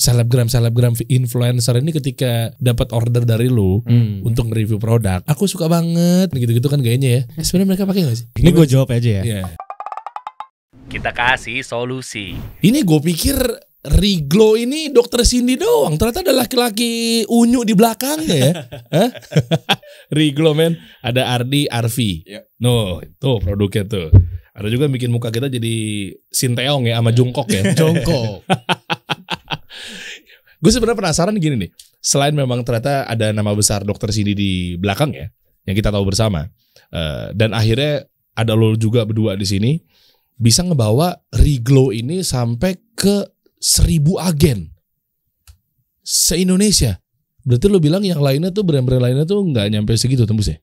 selebgram influencer ini ketika dapat order dari lu untuk nge-review produk, aku suka banget gitu-gitu kan gayanya ya. Sebenarnya mereka pakai nggak sih? Ini gue jawab aja ya. Iya. Kita kasih solusi. Ini gue pikir Riglo ini dokter Cindy doang. Ternyata ada laki-laki unyu di belakangnya ya. Hah? Riglo men. Ada Ardi, Arfi. Ya. No, tuh produknya tuh. Ada juga yang bikin muka kita jadi Sinteong ya sama Jongkok ya. Jongkok. Gue sebenarnya penasaran gini nih. Selain memang ternyata ada nama besar dokter Cindy di belakang ya, yang kita tahu bersama. Dan akhirnya ada lo juga berdua di sini bisa ngebawa Riglo ini sampai ke 1000 agen se-Indonesia. Berarti lo bilang yang lainnya tuh brand-brand lainnya tuh nggak nyampe segitu tembusnya?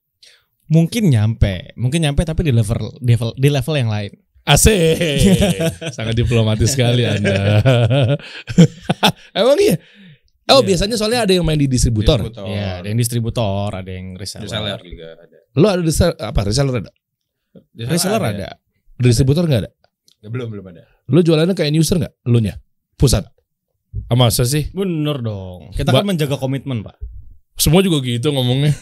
Mungkin nyampe tapi di level yang lain. Asik, sangat diplomatis sekali Anda. Emang iya? Oh biasanya soalnya ada yang main di distributor. Iya, ada yang distributor, ada yang reseller. Reseller juga ada. Lo ada reseller ada? Reseller ada. Distributor nggak ada? Ya, belum ada. Lo jualannya kayak end user nggak? Lo nya pusat? Masa sih? Bener dong. Kita kan menjaga komitmen, Pak. Semua juga gitu ngomongnya.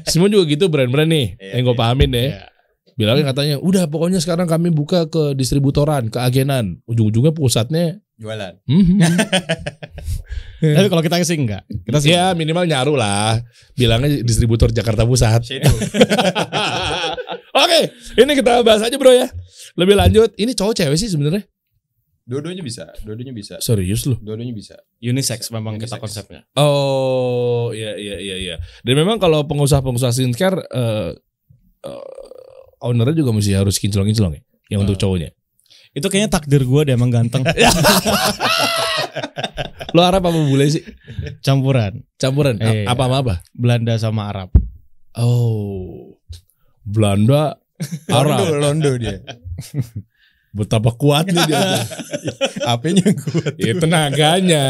Semua juga gitu brand-brand nih. Yang gue pahamin deh. Iya. Bilangnya katanya, udah pokoknya sekarang kami buka ke distributoran, ke agenan. Ujung-ujungnya pusatnya Jualan. Tapi kalau kita sih enggak. Kita sih ya minimal nyaru lah. Bilangnya distributor Jakarta Pusat. Oke, ini kita bahas aja bro ya. Lebih lanjut, ini cowok cewek sih sebenarnya? Dua-duanya bisa. Serius lu? Dua-duanya bisa. unisex memang kita Unisex. konsepnya. Oh, iya. Dan memang kalau pengusaha skincare ownernya juga mesti harus kinclong-kinclong ya, yang untuk cowoknya. Itu kayaknya takdir gue deh, emang ganteng. Lo Arab apa bule sih? Campuran Apa sama apa? Belanda sama Arab. Oh, Belanda, Arab. Londo dia. Betapa kuatnya dia. Apanya kuat? Ya tenaganya.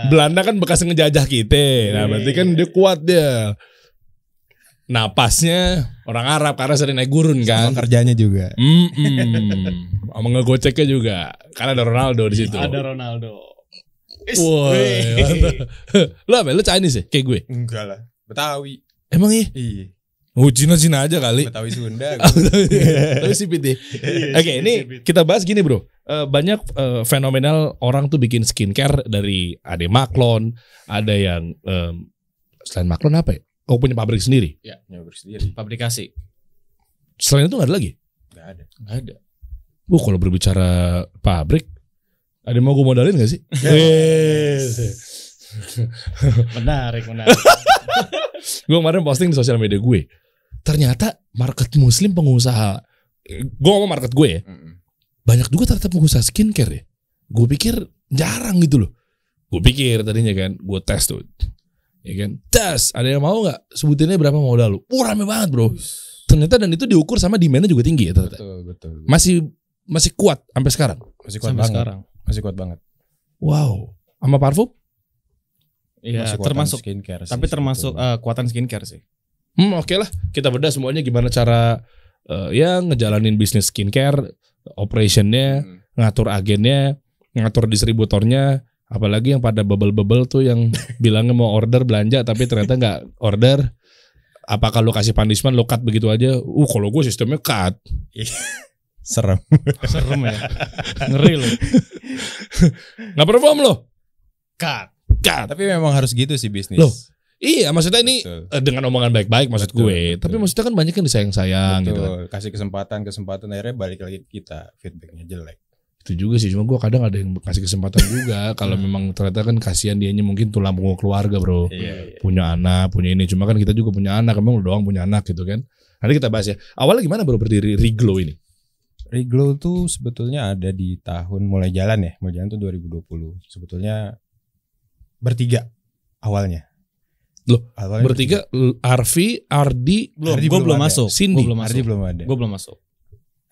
Belanda kan bekas ngejajah kita. Nah, berarti kan dia kuat dia. Napasnya orang Arab karena sering naik gurun kan. Sama kerjanya juga. Sama ngegoceknya juga. Karena ada Ronaldo di situ. Ada Ronaldo. Woi, mantap. Lo apa? Lo Chinese ya? Kayak gue? Enggak lah. Betawi. Emang iya? Iya. Oh, Cina aja kali. Betawi Sunda. Tapi sipit ya. Oke, ini kita bahas gini bro. Banyak fenomenal orang tuh bikin skincare dari ada yang Maklon, ada yang selain Maklon apa ya? Oh punya pabrik sendiri. Ya, Nyoba sendiri. pabrikasi. Selain itu nggak ada lagi? Nggak ada. Kalau berbicara pabrik, ada yang mau gue modalin nggak sih? Menarik. Gue kemarin posting di sosial media gue. Ternyata market muslim pengusaha. Gue ngomong market gue ya. Banyak juga ternyata pengusaha skincare ya. Gue pikir jarang gitu loh. Gue pikir tadinya kan, gue tes tuh. Ya kan, tes. Ada yang mau nggak? Sebutinnya berapa modal lu? Rame banget bro. Ternyata dan itu diukur sama demandnya juga tinggi ya ternyata. Betul. Masih kuat sampai sekarang. Masih kuat Sampai banget. sekarang. Masih kuat banget. Wow. Sama parfum? Iya, Masih kuatan termasuk. skincare sih, Tapi termasuk sebetulnya. kuatan skincare sih. Oke lah. Kita bedah semuanya gimana cara ya ngejalanin bisnis skincare, operationnya, ngatur agennya, ngatur distributornya. Apalagi yang pada bubble tuh yang bilangnya mau order belanja tapi ternyata nggak order. Apakah lo kasih punishment, lo cut begitu aja? Kalau gue sistemnya cut. Serem. Serem ya. Ngeri loh. Nggak perform lo? Cut. Tapi memang harus gitu sih bisnis. Loh, iya maksudnya ini Betul. dengan omongan baik-baik maksud Betul, gue. betul. Tapi maksudnya kan banyak yang disayang-sayang gitu kan. Betul. Kasih kesempatan akhirnya balik lagi ke kita, feedbacknya jelek. Itu juga sih, cuma gue kadang ada yang kasih kesempatan juga. Kalau memang ternyata kan kasihan dianya mungkin tulang punggung keluarga bro. Iya. Punya anak, punya ini. Cuma kan kita juga punya anak, emang lu doang punya anak gitu kan. Nanti kita bahas ya. Awalnya gimana bro berdiri Riglo ini? Riglo tuh sebetulnya ada di tahun mulai jalan tuh 2020. Sebetulnya bertiga awalnya. Loh, Awalnya bertiga Arfi, Ardi, Ardi Gue belum ada. masuk. Cindy. Ardi belum ada. Gue belum masuk.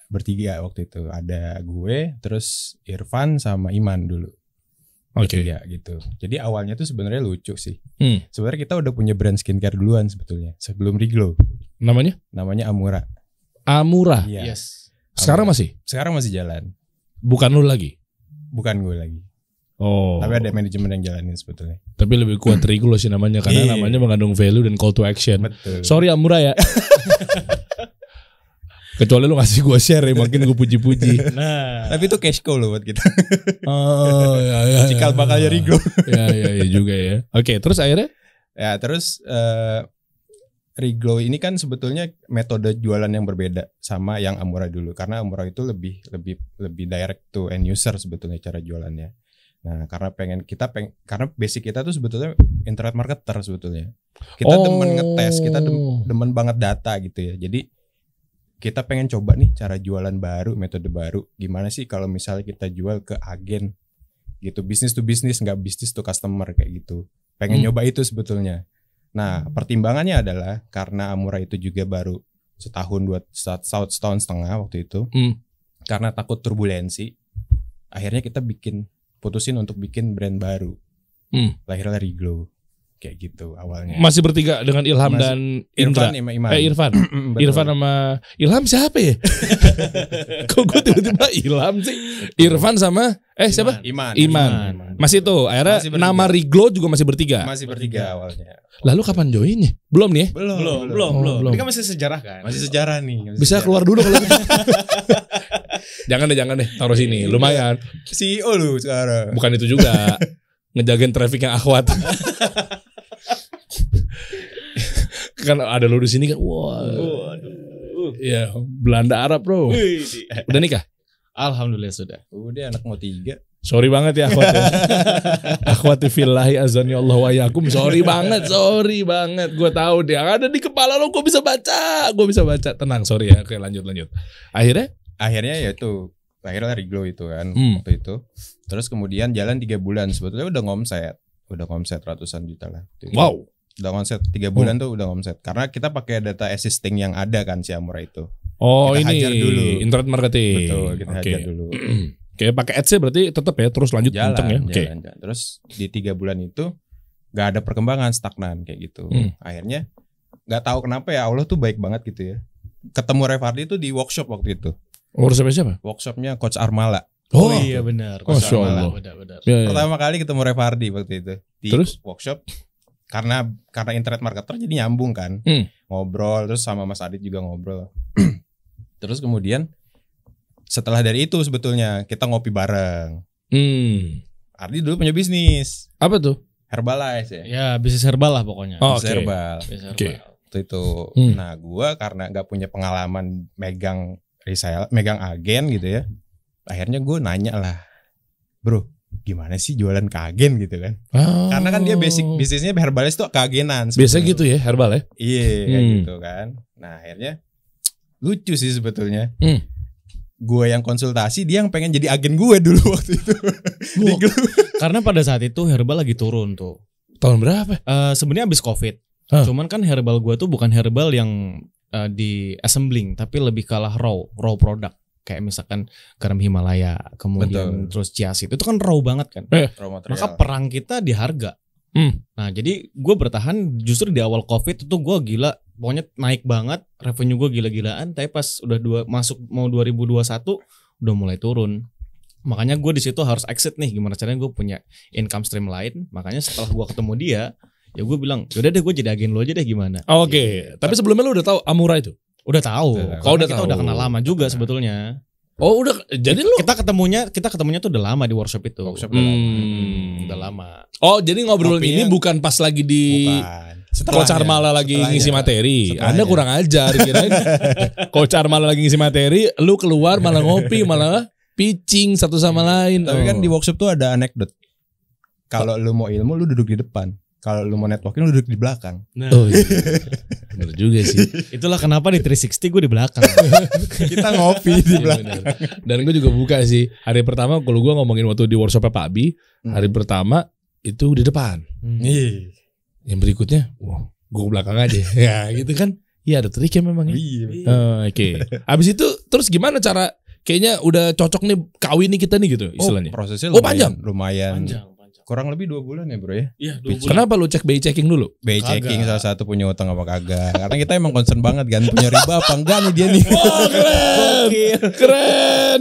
Bertiga waktu itu. Ada gue, terus Irfan sama Iman dulu. Oke. Bertiga gitu. Jadi awalnya tuh sebenarnya lucu sih. Hmm. Sebenarnya kita udah punya brand skincare duluan sebetulnya sebelum Riglo. Namanya? Namanya Amura. Amura. Iya. Yes. Sekarang masih? Sekarang masih jalan. Bukan lu lagi? Bukan gue lagi. Oh. Tapi ada manajemen yang jalanin sebetulnya. Tapi lebih kuat Riglo sih namanya karena Iya. namanya mengandung value dan call to action. Betul. Sorry Amura ya. Kecuali lu ngasih gue share ya, makin gue puji-puji. Nah, Tapi itu cash cow loh buat kita. Oh, ya. Cikal bakalnya Riglo. Ya juga ya. Oke, terus akhirnya? Ya terus Riglo ini kan sebetulnya metode jualan yang berbeda sama yang Amura dulu, karena Amura itu lebih direct to end user sebetulnya cara jualannya. Nah karena karena basic kita tuh sebetulnya internet marketer sebetulnya. Kita demen ngetes, kita demen banget data gitu ya. Jadi kita pengen coba nih cara jualan baru, metode baru. Gimana sih kalau misalnya kita jual ke agen gitu, business to business, nggak business to customer kayak gitu. Pengen nyoba itu sebetulnya. Nah pertimbangannya adalah karena Amura itu juga baru setahun setengah waktu itu. Karena takut turbulensi, akhirnya kita putusin untuk bikin brand baru. Lahirlah Riglo. Kayak gitu awalnya. Masih bertiga dengan Ilham dan Indra. Irfan. Irfan sama Ilham siapa ya? Kok gue tiba-tiba Ilham sih? Irfan sama siapa? Iman. Masih tuh. Akhirnya Masih bertiga. nama Riglo juga masih bertiga. Masih bertiga awalnya. Lalu kapan joinnya? Belum nih ya? belum. Ini kan masih sejarah kan. Masih sejarah nih. Bisa keluar dulu kalau gitu. Jangan deh, taruh sini. Lumayan. CEO lu sekarang. Bukan itu juga. Ngejagain traffic yang akhwat. Kan ada lu di sini kan. Iya, Belanda Arab, Bro. Udah nikah? Alhamdulillah sudah. Udah anak mau 3. Sorry banget ya akhwat. Akhwati fillahi azani Allah wa yakum. Sorry banget. Gue tahu dia ada di kepala lo. Gue bisa baca. Tenang, sorry ya. Oke, lanjut. Akhirnya Ya itu akhirnya Riglo itu kan waktu itu. Terus kemudian jalan 3 bulan sebetulnya udah ngomset ratusan juta lah. wow. Udah ngomset 3 bulan tuh udah ngomset karena kita pakai data existing yang ada kan si Amura itu. Oh, Kita ini hajar dulu. internet marketing. Betul, kita hajar dulu. Oke, pakai ads-nya berarti tetap ya terus lanjut kenceng ya. Oke. Jalan. Terus di 3 bulan itu nggak ada perkembangan, stagnan kayak gitu. Akhirnya nggak tahu kenapa ya Allah tuh baik banget gitu ya. Ketemu Revardi itu di workshop waktu itu. Workshop siapa? Workshopnya Coach Armala. Oh iya benar. Masya Allah. Benar. Ya. Pertama kali ketemu Revardi waktu itu di Terus? workshop. Karena internet marketer jadi nyambung kan. Ngobrol terus sama Mas Adit juga ngobrol. Terus kemudian setelah dari itu sebetulnya kita ngopi bareng. Ardi dulu punya bisnis. Apa tuh? Herbalize ya. Ya bisnis herbal lah pokoknya. Oh, Bisnis oke. herbal. Bisnis Oke. herbal. Waktu itu. Nah, gua karena nggak punya pengalaman megang agen gitu ya. Akhirnya gue nanya lah, bro, gimana sih jualan ke agen gitu kan? Karena kan dia basic bisnisnya Herbalize tuh keagenan. Biasa gitu ya herbal ya? Iya, kayak gitu kan. Nah akhirnya lucu sih sebetulnya. Gue yang konsultasi, dia yang pengen jadi agen gue dulu waktu itu. Karena pada saat itu herbal lagi turun tuh. Tahun berapa? Sebenarnya abis COVID. Cuman kan herbal gue tuh bukan herbal yang di assembling, tapi lebih kalah raw product. Kayak misalkan garam Himalaya, kemudian terus chia seed, itu kan raw banget kan. Maka perang kita di harga. Nah jadi gue bertahan justru di awal COVID itu gue gila, pokoknya naik banget, revenue gue gila-gilaan. Tapi pas udah masuk mau 2021 udah mulai turun. Makanya gue di situ harus exit nih, gimana caranya gue punya income stream lain. Makanya setelah gue ketemu dia, ya gue bilang, yaudah deh gue jadi agen lo aja deh gimana. Oke. Tapi sebelumnya lo udah tahu Amura itu? Udah tahu. Kalau kita udah kenal lama juga sebetulnya. Oh udah. Jadi lo kita ketemunya tuh udah lama di workshop itu. Udah lama. Oh jadi ngobrol ini bukan pas lagi di Coach Armala lagi ngisi materi. Anda kurang ajar kirain. Coach Armala lagi ngisi materi, lu keluar malah ngopi, malah pitching satu sama lain. Tapi kan di workshop tuh ada anekdot. Kalau lu mau ilmu lu duduk di depan. Kalau lu mau networking lu duduk di belakang. Nah. Oh iya. Bener juga sih. Itulah kenapa di 360 gue di belakang. Kita ngopi di belakang. Dan gue juga buka sih. Hari pertama kalau gue ngomongin waktu di workshopnya Pak Abi, hari pertama itu di depan. Yang berikutnya, wah, gue belakang aja. Ya gitu kan. Iya ada triknya memang. Oke. Abis itu terus gimana cara? Kayaknya udah cocok nih kawin nih kita nih gitu istilahnya. Prosesnya lumayan, lumayan. Panjang. Kurang lebih 2 bulan ya bro ya. Iya, 2 bulan. Kenapa lu cek BI checking dulu? BI Kagak. checking salah satu punya utang apa kagak. Karena kita emang concern banget kan punya riba apa enggak nih dia nih. Wah, keren.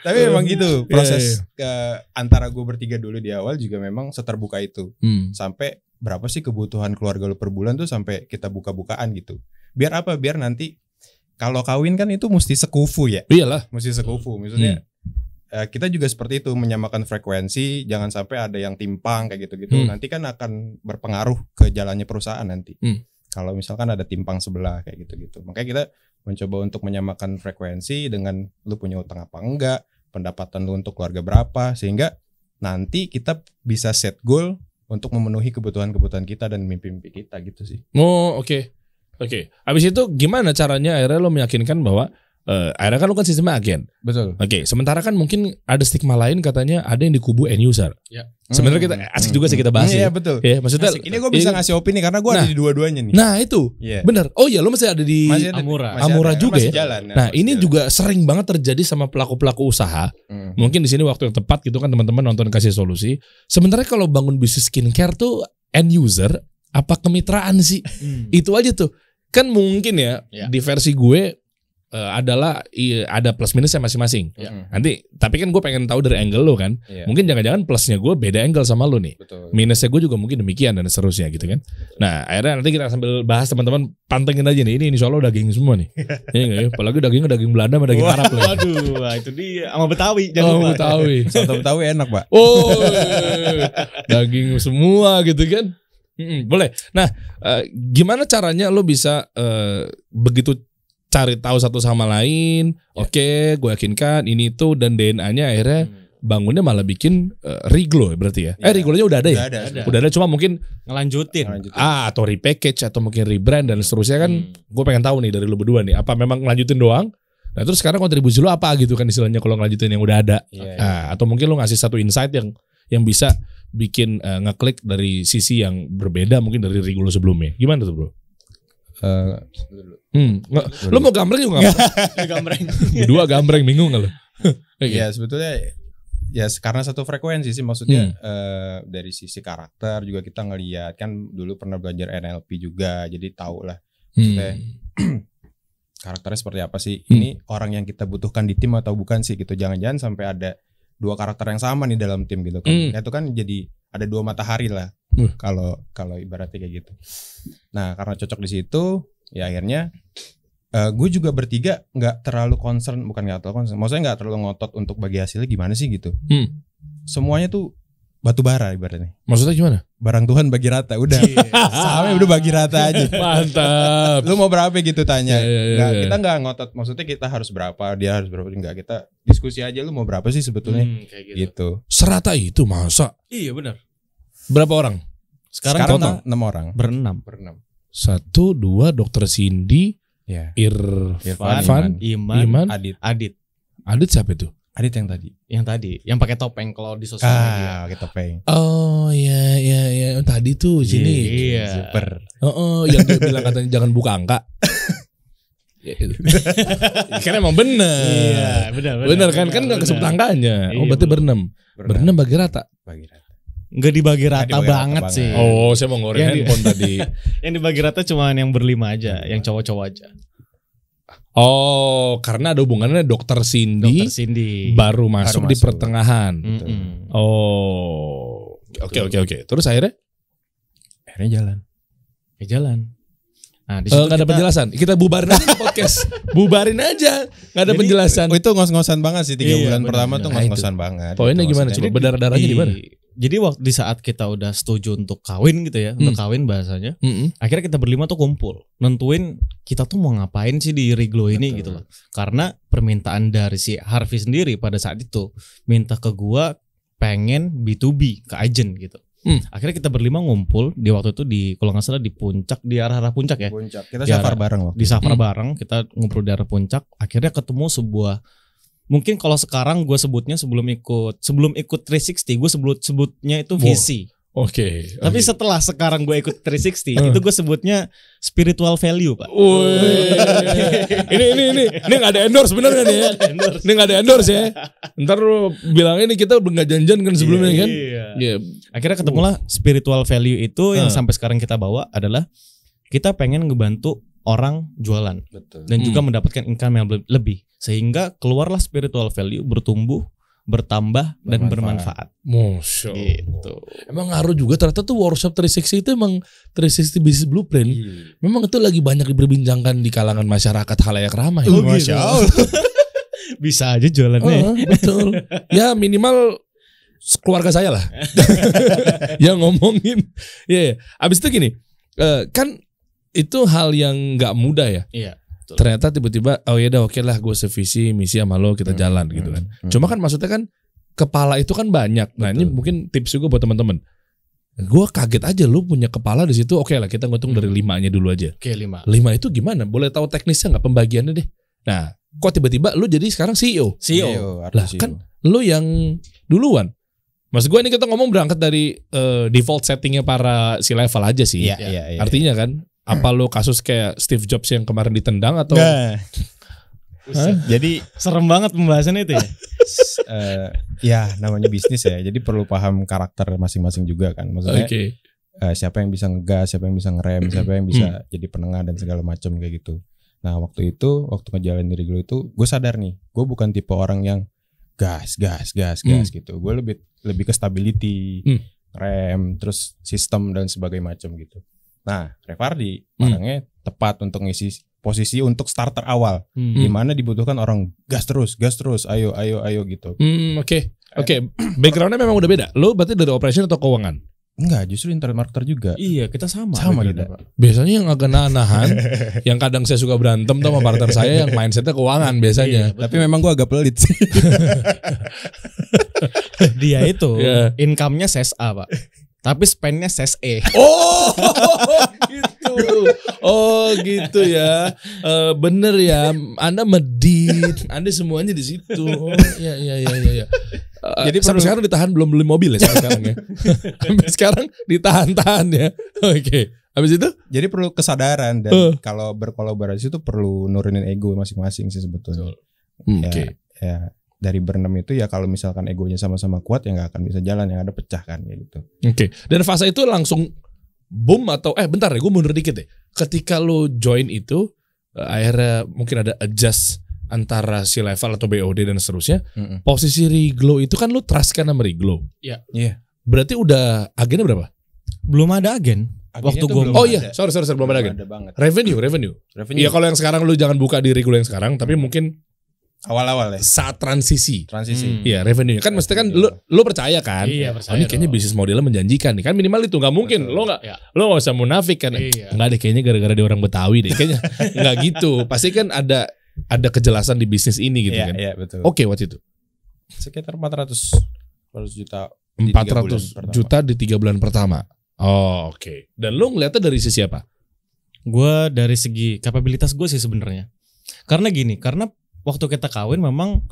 Tapi memang gitu proses antara gue bertiga dulu di awal juga memang seterbuka itu. Sampai berapa sih kebutuhan keluarga lu per bulan tuh sampai kita buka-bukaan gitu. Biar apa? Biar nanti kalau kawin kan itu mesti sekufu ya. Iyalah. Mesti sekufu. Maksudnya kita juga seperti itu menyamakan frekuensi, jangan sampai ada yang timpang kayak gitu-gitu. Nanti kan akan berpengaruh ke jalannya perusahaan nanti. Kalau misalkan ada timpang sebelah kayak gitu-gitu. Makanya kita mencoba untuk menyamakan frekuensi dengan lu punya utang apa enggak, pendapatan lu untuk keluarga berapa, sehingga nanti kita bisa set goal untuk memenuhi kebutuhan-kebutuhan kita dan mimpi-mimpi kita gitu sih. Oh, oke. Habis itu gimana caranya akhirnya lo meyakinkan bahwa akhirnya kan lo kan sistemnya agen. Betul. Oke, sementara kan mungkin ada stigma lain katanya ada yang di kubu end user. Ya. Sebenarnya kita asik juga sih kita bahas. Iya betul. Ya, maksudnya Ini gue bisa ngasih opini karena gue ada di dua-duanya nih. Nah itu, bener. Oh iya, lo masih ada di Amura juga masih ya. Jalan, nah ini jalan. Juga sering banget terjadi sama pelaku-pelaku usaha. Mungkin di sini waktu yang tepat gitu kan teman-teman nonton kasih solusi. Sementara kalau bangun bisnis skincare tuh end user apa kemitraan sih? Itu aja tuh. Kan mungkin ya di versi gue adalah ada plus minusnya masing-masing. Nanti tapi kan gue pengen tahu dari angle lo kan. Mungkin jangan-jangan plusnya gue beda angle sama lo nih. Betul. Minusnya gue juga mungkin demikian dan seterusnya gitu kan. Nah akhirnya nanti kita sambil bahas teman-teman pantengin aja nih. Ini insya Allah daging semua nih. Iya nggak ya? Apalagi daging Belanda sama daging Arab loh. Waduh, itu dia sama Betawi. Betawi. Soto Betawi enak pak. Oh, daging semua gitu kan. Boleh. Nah, gimana caranya lo bisa begitu cari tahu satu sama lain? Oke, gue yakinkan ini tuh dan DNA-nya akhirnya bangunnya malah bikin Riglo berarti ya. Riglonya udah ada ya? Udah ada cuma mungkin ngelanjutin. Atau repackage atau mungkin rebrand dan seterusnya kan. Gue pengen tahu nih dari lo berdua nih, apa memang ngelanjutin doang? Nah, terus sekarang kontribusi lo apa gitu kan istilahnya kalau ngelanjutin yang udah ada? Atau mungkin lo ngasih satu insight yang bisa bikin ngeklik dari sisi yang berbeda mungkin dari Riglo sebelumnya. Gimana tuh, Bro? Lo mau gambreng juga nggak? Gambreng. Dua gambreng bingung nggak lo? Iya sebetulnya ya karena satu frekuensi sih maksudnya dari sisi karakter juga kita ngelihat kan dulu pernah belajar NLP juga jadi tahu lah maksudnya karakternya seperti apa sih ini orang yang kita butuhkan di tim atau bukan sih gitu jangan-jangan sampai ada 2 karakter yang sama nih dalam tim gitu kan itu kan jadi ada 2 matahari lah kalau ibaratnya kayak gitu. Nah karena cocok di situ ya akhirnya gue juga bertiga nggak terlalu concern maksudnya nggak terlalu ngotot untuk bagi hasilnya gimana sih gitu. Semuanya tuh batu bara ibaratnya. Maksudnya gimana? Barang Tuhan bagi rata udah sama udah bagi rata aja. Mantap. Lu mau berapa gitu tanya. Kita nggak ngotot maksudnya kita harus berapa dia harus berapa enggak kita diskusi aja lu mau berapa sih sebetulnya gitu. Serata itu masa? Iya benar. Berapa orang? Sekarang total 6 orang. Berenam. 1, 2 Dokter Cindy, Irfan, Iman, Adit siapa itu? Adit yang tadi. Yang pakai topeng kalau di sosial media. Pakai topeng. Oh ya tadi tuh sini. Iya. Super. Yang dia bilang katanya jangan buka angka. Kan emang bener. Iya, bener kan nggak kesebut angkanya. Oh berarti berenam bagi rata. Nggak dibagi rata banget sih. Oh saya mau ngoreng handphone tadi. Yang dibagi rata cuma yang berlima aja, yang cowok-cowok aja. Oh karena ada hubungannya Dokter Cindy baru masuk di pertengahan. Oh oke. Terus akhirnya jalan. Nah, nggak ada penjelasan. Kita bubarin aja podcast. Bubarin aja. Nggak ada penjelasan. Itu ngos-ngosan banget sih 3 bulan pertama tuh ngos-ngosan banget. Poinnya gimana? Coba berdarah-darahnya di mana? Jadi waktu di saat kita udah setuju untuk kawin gitu ya, untuk kawin bahasanya, akhirnya kita berlima tuh kumpul, nentuin kita tuh mau ngapain sih di Riglo ini gitu loh. Karena permintaan dari si Harvey sendiri pada saat itu minta ke gua pengen B2B ke agent gitu. Akhirnya kita berlima ngumpul di waktu itu di kalau nggak salah di puncak, di arah puncak ya. Puncak. Kita safar bareng waktu. Di safar bareng, kita ngumpul di arah puncak. Akhirnya ketemu sebuah mungkin kalau sekarang gue sebutnya sebelum ikut 360 gue sebutnya itu visi. Oke. Tapi setelah sekarang gue ikut 360 itu gue sebutnya spiritual value, Pak. Ini nggak ada endorse bener kan ya? Ini nggak ada endorse ya. Ntar lu bilang ini kita udah nggak janjian kan sebelumnya kan? Iya. Akhirnya ketemulah spiritual value itu yang sampai sekarang kita bawa adalah kita pengen ngebantu orang jualan. Betul. Dan juga mendapatkan income yang lebih, sehingga keluarlah spiritual value bertumbuh, bertambah dan bermanfaat. Masya Allah. Gitu. Emang ngaruh juga ternyata tuh workshop 360 itu emang 360 business blueprint. Memang itu lagi banyak diperbincangkan di kalangan masyarakat halayak ramai. Masya Allah. Bisa aja jualannya. Betul. Ya minimal keluarga saya lah yang ngomongin. Ya. Abis itu gini, kan itu hal yang nggak mudah ya. Iya. Ternyata tiba-tiba oh ya udah oke lah gue sevisi misi sama lo kita jalan gitu kan. Cuma kan maksudnya kan kepala itu kan banyak. Nah ini mungkin tips juga buat teman-teman. Gue kaget aja lu punya kepala di situ. Oke lah kita ngitung dari 5-nya dulu aja. Oke 5. 5 itu gimana? Boleh tahu teknisnya nggak pembagiannya deh? Nah kok tiba-tiba lu jadi sekarang CEO? Lah kan lu yang duluan. Maksud gue ini kita ngomong berangkat dari default settingnya para si level aja sih. Iya. Artinya kan apa lo kasus kayak Steve Jobs yang kemarin ditendang atau? Jadi serem banget pembahasannya itu ya. Ya namanya bisnis ya. Jadi perlu paham karakter masing-masing juga kan. Maksudnya siapa yang bisa ngegas, siapa yang bisa ngerem, siapa yang bisa jadi penengah dan segala macam kayak gitu. Nah waktu ngejalanin Riglo itu gue sadar nih, gue bukan tipe orang yang gas gitu. Gue lebih ke stability, rem, terus sistem dan sebagainya macam gitu. Nah, Revardi orangnya tepat untuk ngisi posisi untuk starter awal, di mana dibutuhkan orang gas terus, ayo gitu. Oke. Backgroundnya memang udah beda. Lo berarti dari operation atau keuangan? Enggak, justru internet marketer juga. Iya, kita sama gitu. Biasanya yang agak nahan, yang kadang saya suka berantem tuh sama partner saya yang mindsetnya keuangan biasanya. Tapi memang gue agak pelit sih. Dia itu income-nya SSA, Pak. Tapi spend-nya SSE. Oh gitu ya. Bener ya. Anda medit. Anda semuanya di situ. Oh iya. Jadi sampai sekarang ditahan belum beli mobil ya sampai sekarang ya. Sampai sekarang ditahan ya. Oke. Habis itu? Jadi perlu kesadaran dan kalau berkolaborasi itu perlu nurunin ego masing-masing sih sebetulnya. Ya. Dari berenam itu ya kalau misalkan egonya sama-sama kuat ya nggak akan bisa jalan, yang ada pecah kan kayak gitu. Oke. Dan fase itu langsung boom atau bentar ya gue mundur dikit deh. Ketika lo join itu akhirnya mungkin ada adjust antara si level atau BOD dan seterusnya. Posisi Riglo itu kan lo trust kan sama Riglo. Iya. Berarti udah agennya berapa? Belum ada agen. Waktu gue sorry belum ada agen. Revenue. Iya kalau yang sekarang lo jangan buka di Riglo yang sekarang, tapi mungkin awal-awal ya. Saat transisi. Iya, revenue. Kan mesti kan lu percaya kan? Iya, percaya. Ini kayaknya bisnis modelnya menjanjikan nih. Kan minimal itu nggak mungkin. Lo nggak usah munafik kan. Enggak deh kayaknya gara-gara dia orang Betawi deh. Kayaknya enggak gitu. Pasti kan ada kejelasan di bisnis ini gitu kan. Iya, betul. Oke, waktu itu. Sekitar 400 juta. 400 juta di 3 bulan pertama. Oh, oke. Dan lu ngeliatnya dari sisi apa? Gue dari segi kapabilitas gue sih sebenarnya. Karena waktu kita kawin memang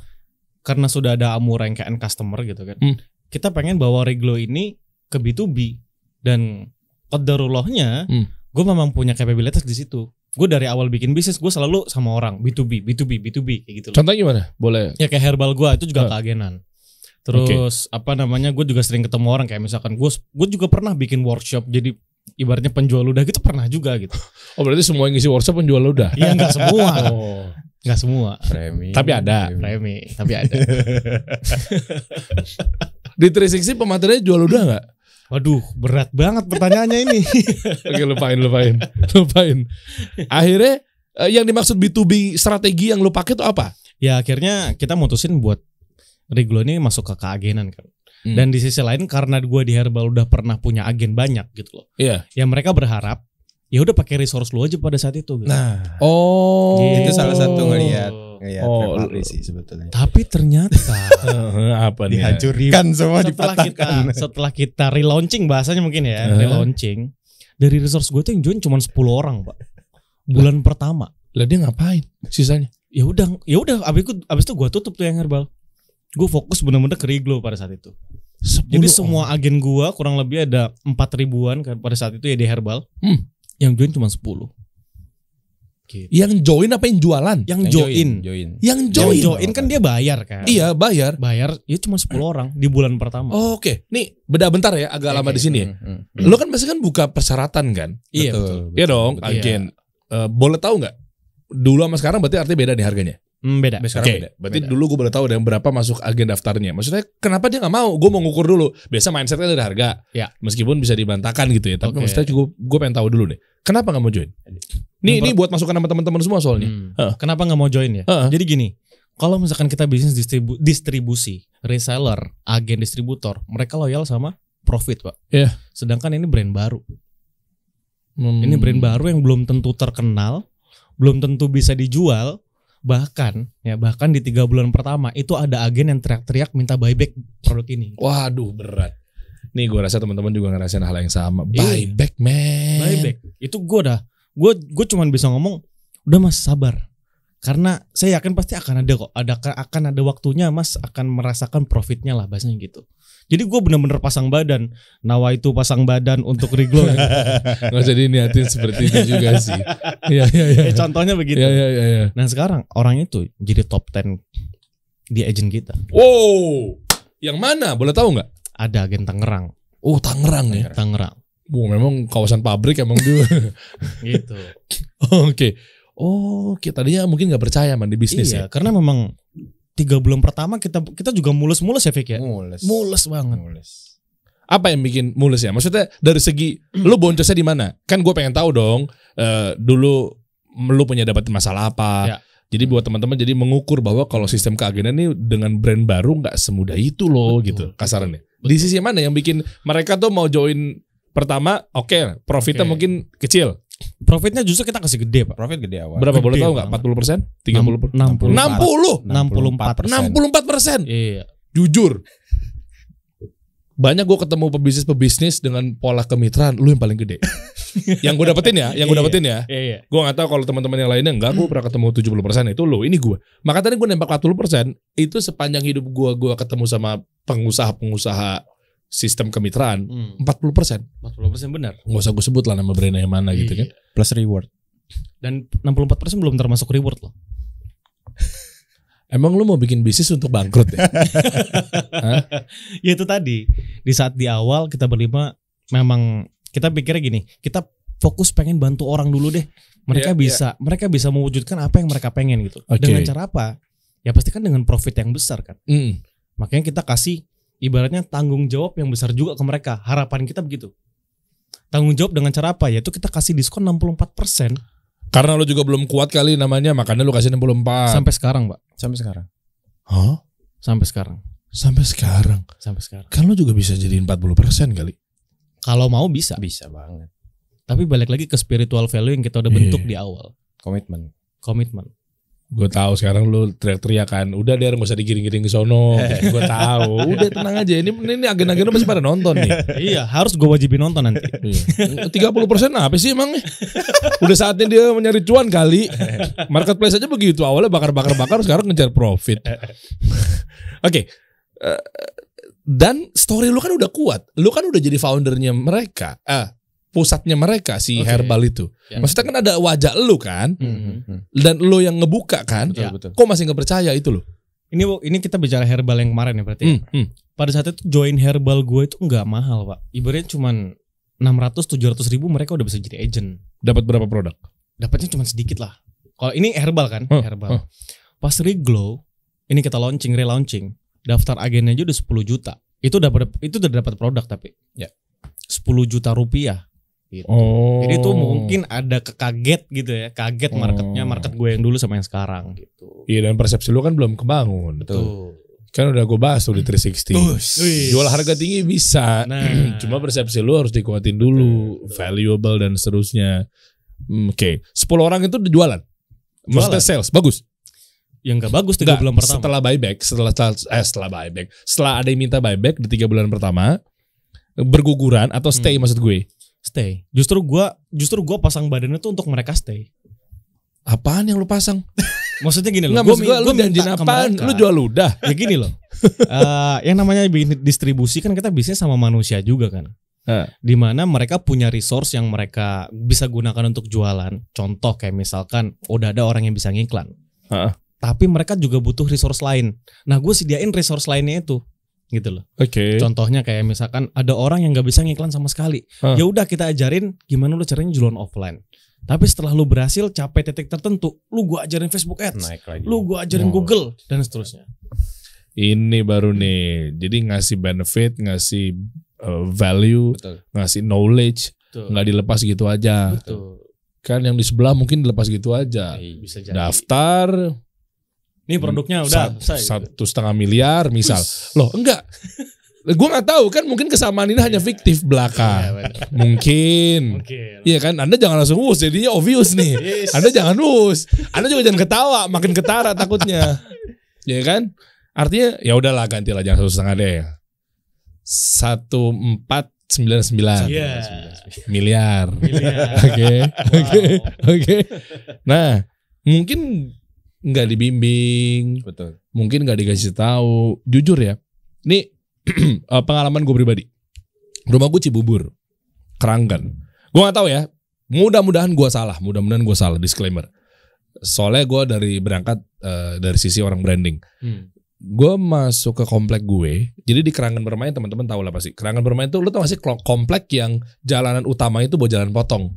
karena sudah ada Amura yang kayak end customer gitu kan. Kita pengen bawa Riglo ini ke B2B dan qadarullohnya gue memang punya kapabilitas di situ. Gue dari awal bikin bisnis gue selalu sama orang B2B kayak gitu loh. Contohnya gimana? Boleh. Ya kayak herbal gue itu juga keagenan. Terus gue juga sering ketemu orang kayak misalkan gue juga pernah bikin workshop jadi ibaratnya penjual ludah gitu pernah juga gitu. Oh berarti semua yang ngisi workshop penjual ludah? Iya enggak semua. Enggak semua. Tapi ada. Tapi ada. Di 360 pematerinya jual ludah enggak? Waduh, berat banget pertanyaannya ini. Oke, lupain. Akhirnya yang dimaksud B2B strategi yang lu pakai itu apa? Ya akhirnya kita mutusin buat Riglo ini masuk ke keagenan kan. Dan di sisi lain karena gue di Herbal udah pernah punya agen banyak gitu loh. Iya. Ya mereka berharap ya udah pakai resource lu aja pada saat itu gitu. Nah, gitu. Itu salah satu ngelihat Revardi sih sebetulnya. Tapi ternyata apa nih? Dihancurkan semua dipatahkan. Setelah kita relaunching bahasanya mungkin ya, relaunching. Dari resource gue tuh yang join cuma 10 orang, Pak. Bulan pertama. Lah dia ngapain sisanya? Ya udah abis itu gue tutup tuh yang Herbal. Gue fokus bener-bener ke Riglo pada saat itu. Jadi semua agen gua kurang lebih ada 4 ribuan kan pada saat itu ya di Herbal. Yang join cuma 10. Gitu. Yang join apa yang jualan? Yang join. Yang join kan dia bayar kan? Iya, bayar. Bayar ya cuma 10 orang di bulan pertama. Oh, oke. Nih, beda bentar ya, agak lama di sini ya. Lo kan pasti kan buka persyaratan kan? Iya, betul. Iya dong, betul. agen. Boleh tahu nggak? Dulu sama sekarang berarti artinya beda nih harganya. Beda. Oke, berarti dulu gue boleh tahu ada berapa masuk agen daftarnya. Maksudnya kenapa dia nggak mau? Gue mau ngukur dulu. Biasa mindsetnya ada harga. Ya. Meskipun bisa dibantahkan gitu ya. Tapi maksudnya gue pengen tahu dulu deh. Kenapa nggak mau join? Ini buat masukan sama teman-teman semua soalnya. Kenapa nggak mau join ya? Jadi gini, kalau misalkan kita bisnis distribusi, reseller, agen distributor, mereka loyal sama profit, Pak. Iya. Sedangkan ini brand baru. Ini brand baru yang belum tentu terkenal, belum tentu bisa dijual. Bahkan di 3 bulan pertama itu ada agen yang teriak-teriak minta buyback produk ini. Waduh, berat. Nih gue rasa teman-teman juga ngerasain hal yang sama. Buyback, man. Buyback. Itu gue cuman bisa ngomong, udah Mas sabar. Karena saya yakin pasti akan ada kok. Akan ada waktunya Mas akan merasakan profitnya lah, bahasanya gitu. Jadi gue bener-bener pasang badan. Nawa itu pasang badan untuk Riglo. Gak usah diniatin seperti itu juga sih. Iya. Contohnya begitu. Iya. Nah sekarang orang itu jadi top 10 di agent kita. Wow. Yang mana? Boleh tahu nggak? Ada agen Tangerang. Oh, Tangerang ya. Tangerang. Memang kawasan pabrik emang dia. Gitu. Oke. Oh, tadinya mungkin nggak percaya man di bisnis ya. Karena memang 3 bulan pertama kita juga mulus-mulus ya Fik ya. Mulus banget. Apa yang bikin mulus ya? Maksudnya dari segi lu boncosnya di mana? Kan gue pengen tahu dong. Dulu lu punya dapat masalah apa? Ya. Jadi buat teman-teman jadi mengukur bahwa kalau sistem keagenan ini dengan brand baru nggak semudah itu loh. Betul, gitu kasarannya. Di sisi mana yang bikin mereka tuh mau join pertama? Oke, profitnya mungkin kecil. Profitnya justru kita kasih gede Pak. Profit gede awal. Berapa boleh Gede tahu nggak? 40%? 30%? 64%. 64%. Iya. Jujur. Banyak gue ketemu pebisnis dengan pola kemitraan, lu yang paling gede. Yang gue dapetin ya, Iya. Gue gak tahu kalau teman-teman yang lainnya enggak, gue pernah ketemu 70% itu lo, ini gue. Maka tadi gue nembak 40%, itu sepanjang hidup gue ketemu sama pengusaha-pengusaha sistem kemitraan, 40%. 40% benar. Gak usah gue sebut lah nama brandnya yang mana gitu kan. Plus reward. Dan 64% belum termasuk reward loh. Emang lu mau bikin bisnis untuk bangkrut ya? Ya itu tadi, di saat di awal kita berlima memang kita pikirnya gini, kita fokus pengen bantu orang dulu deh. Mereka bisa mewujudkan apa yang mereka pengen gitu. Okay. Dengan cara apa? Ya pasti kan dengan profit yang besar kan. Makanya kita kasih ibaratnya tanggung jawab yang besar juga ke mereka. Harapan kita begitu. Tanggung jawab dengan cara apa? Yaitu kita kasih diskon 64%. Karena lu juga belum kuat kali namanya, makanya lu kasih 64. Sampai sekarang, Pak. Sampai sekarang. Hah? Sampai sekarang. Sampai sekarang. Kan lu juga bisa jadi 40% kali. Kalau mau bisa. Bisa banget. Tapi balik lagi ke spiritual value yang kita udah bentuk di awal. Komitmen. Gue tahu sekarang lu teriak-teriak kan, udah deh gak usah digiring-giring ke sono. Gue tahu, udah tenang aja. Ini agen-agen lu masih pada nonton nih. Iya, harus gue wajibin nonton nanti. 30% apa sih emangnya? Udah saatnya dia mencari cuan kali. Marketplace aja begitu, awalnya bakar-bakar, sekarang ngejar profit. Oke. Dan story lu kan udah kuat. Lu kan udah jadi foundernya mereka. Pusatnya mereka si Herbal itu. Maksudnya kan ada wajah lu kan, dan lu yang ngebuka kan. Betul. Kok masih nggak percaya itu lo? Ini kita bicara Herbal yang kemarin ya berarti. Pada saat itu join Herbal gue itu nggak mahal Pak. Ibaratnya cuman 600-700 ribu mereka udah bisa jadi agent. Dapat berapa produk? Dapatnya cuma sedikit lah. Kalau ini Herbal kan, Herbal. Pas Riglo, ini kita relaunching, daftar agennya aja udah 10 juta. Itu udah dapat produk tapi. Ya. 10 juta rupiah. Gitu. Jadi itu mungkin ada kekaget gitu ya, kaget market gue yang dulu sama yang sekarang gitu. Iya, dan persepsi lu kan belum kebangun. Betul. Kan udah gue bahas tuh di 360. Jual harga tinggi bisa, cuma persepsi lu harus dikuatin dulu, valuable dan seterusnya. Oke. 10 orang itu udah jualan. Maksudnya sales bagus. Yang gak bagus 3 bulan pertama. Setelah buyback, setelah ada yang minta buyback di 3 bulan pertama, berguguran atau stay maksud gue. Stay. Justru gua pasang badannya tuh untuk mereka stay. Apaan yang lu pasang? Maksudnya gini loh. Nggak, maksud gue lu janjiin apaan? Lu jual ludah. Ya gini loh. Yang namanya distribusi kan kita bisnis sama manusia juga kan. Dimana mereka punya resource yang mereka bisa gunakan untuk jualan. Contoh kayak misalkan udah ada orang yang bisa ngiklan. Tapi mereka juga butuh resource lain. Nah gue sediain resource lainnya itu. Gitu loh. Oke. Contohnya kayak misalkan ada orang yang nggak bisa ngiklan sama sekali. Ya udah kita ajarin gimana lu caranya jualan offline. Tapi setelah lu berhasil capai titik tertentu, lu gua ajarin Facebook Ads, lu gua ajarin Google dan seterusnya. Ini baru nih. Jadi ngasih benefit, ngasih value, ngasih knowledge, nggak dilepas gitu aja. Betul. Kan yang di sebelah mungkin dilepas gitu aja. Bisa jadi. Daftar. Nih produknya udah 1,5 miliar misal. Loh enggak. Gue nggak tahu kan, mungkin kesamaan ini hanya fiktif belaka. Mungkin. Iya kan, Anda jangan langsung jadinya obvious nih. Anda jangan Anda juga jangan ketawa, makin ketara takutnya. Ya kan? Artinya ya udahlah, gantilah, jangan 1,5 deh. 1,499 miliar. Oke. Nah, mungkin nggak dibimbing, betul. Mungkin nggak dikasih tahu. Jujur ya, ini pengalaman gue pribadi. Rumah gue Cibubur, Keranggan. Gue nggak tahu ya. Mudah-mudahan gue salah. Disclaimer. Soalnya gue berangkat dari sisi orang branding. Gue masuk ke komplek gue. Jadi di Keranggan Bermain, teman-teman tahu lah pasti. Keranggan Bermain tuh, lu tau gak sih komplek yang jalanan utama itu buat jalan potong.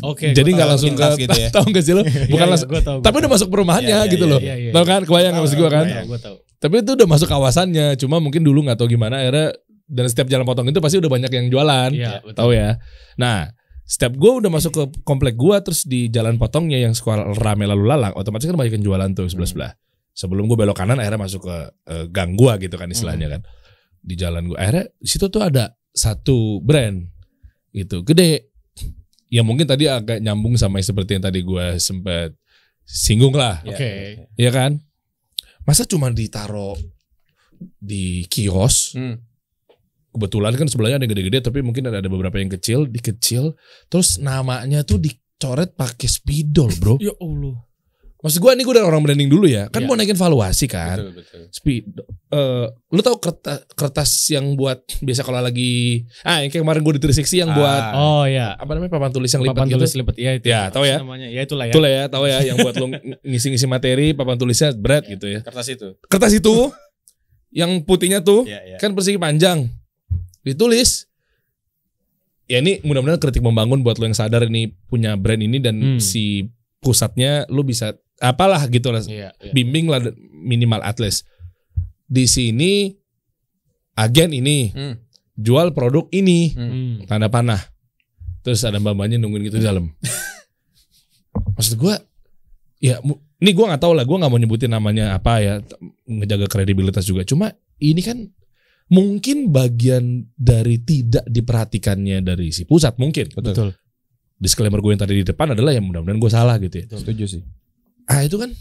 Oke. Jadi nggak langsung ke gitu ya. Tahu nggak sih lo? Bukan langsung. Tapi udah masuk perumahannya gitu loh. Tahu kan? Kebayang nggak maksud gue kan? Gue tahu. Tapi itu udah masuk kawasannya. Cuma mungkin dulu nggak tahu gimana. Akhirnya dan setiap jalan potong itu pasti udah banyak yang jualan. Tahu ya. Nah, setiap gue udah masuk ke komplek gue, terus di jalan potongnya yang suka rame lalu lalang, otomatis kan banyak yang jualan tuh sebelah. Sebelum gue belok kanan, akhirnya masuk ke gang gue gitu kan istilahnya kan. Di jalan gue. Akhirnya di situ tuh ada satu brand gitu gede. Ya mungkin tadi agak nyambung sama seperti yang tadi gue sempat singgung lah. Oke. Ya kan? Masa cuma ditaruh di kios? Kebetulan kan sebelahnya ada yang gede-gede, tapi mungkin ada beberapa yang kecil, dikecil. Terus namanya tuh dicoret pakai spidol, bro. Ya Allah. Maksud gue, ini gue dari orang branding dulu ya. Kan mau naikin valuasi kan. Betul. Spidol. Lu tau kertas yang buat biasa kalau lagi yang kayak kemarin gue di 360 yang buat apa namanya, papan tulis yang lipat papan gitu. tulis lipat ya itu. Ya, tahu ya. Namanya ya itulah ya. Itulah ya, tahu ya, yang buat lu ngisi-ngisi materi, papan tulisnya berat gitu ya. Kertas itu yang putihnya tuh kan persegi panjang. Ditulis. Ya ini mudah-mudahan kritik membangun buat lu yang sadar ini punya brand ini dan si pusatnya lu bisa apalah gitu lah. Bimbing lah minimal at least. Di sini agen ini jual produk ini, tanda panah. Terus ada mbak-mbaknya nungguin gitu di dalam. Maksud gue, ya ini gue nggak tahu lah, gue nggak mau nyebutin namanya apa ya, ngejaga kredibilitas juga. Cuma ini kan mungkin bagian dari tidak diperhatikannya dari si pusat mungkin. Betul. Disclaimer gue yang tadi di depan adalah yang mudah-mudahan gue salah gitu ya. Setuju sih. Itu kan.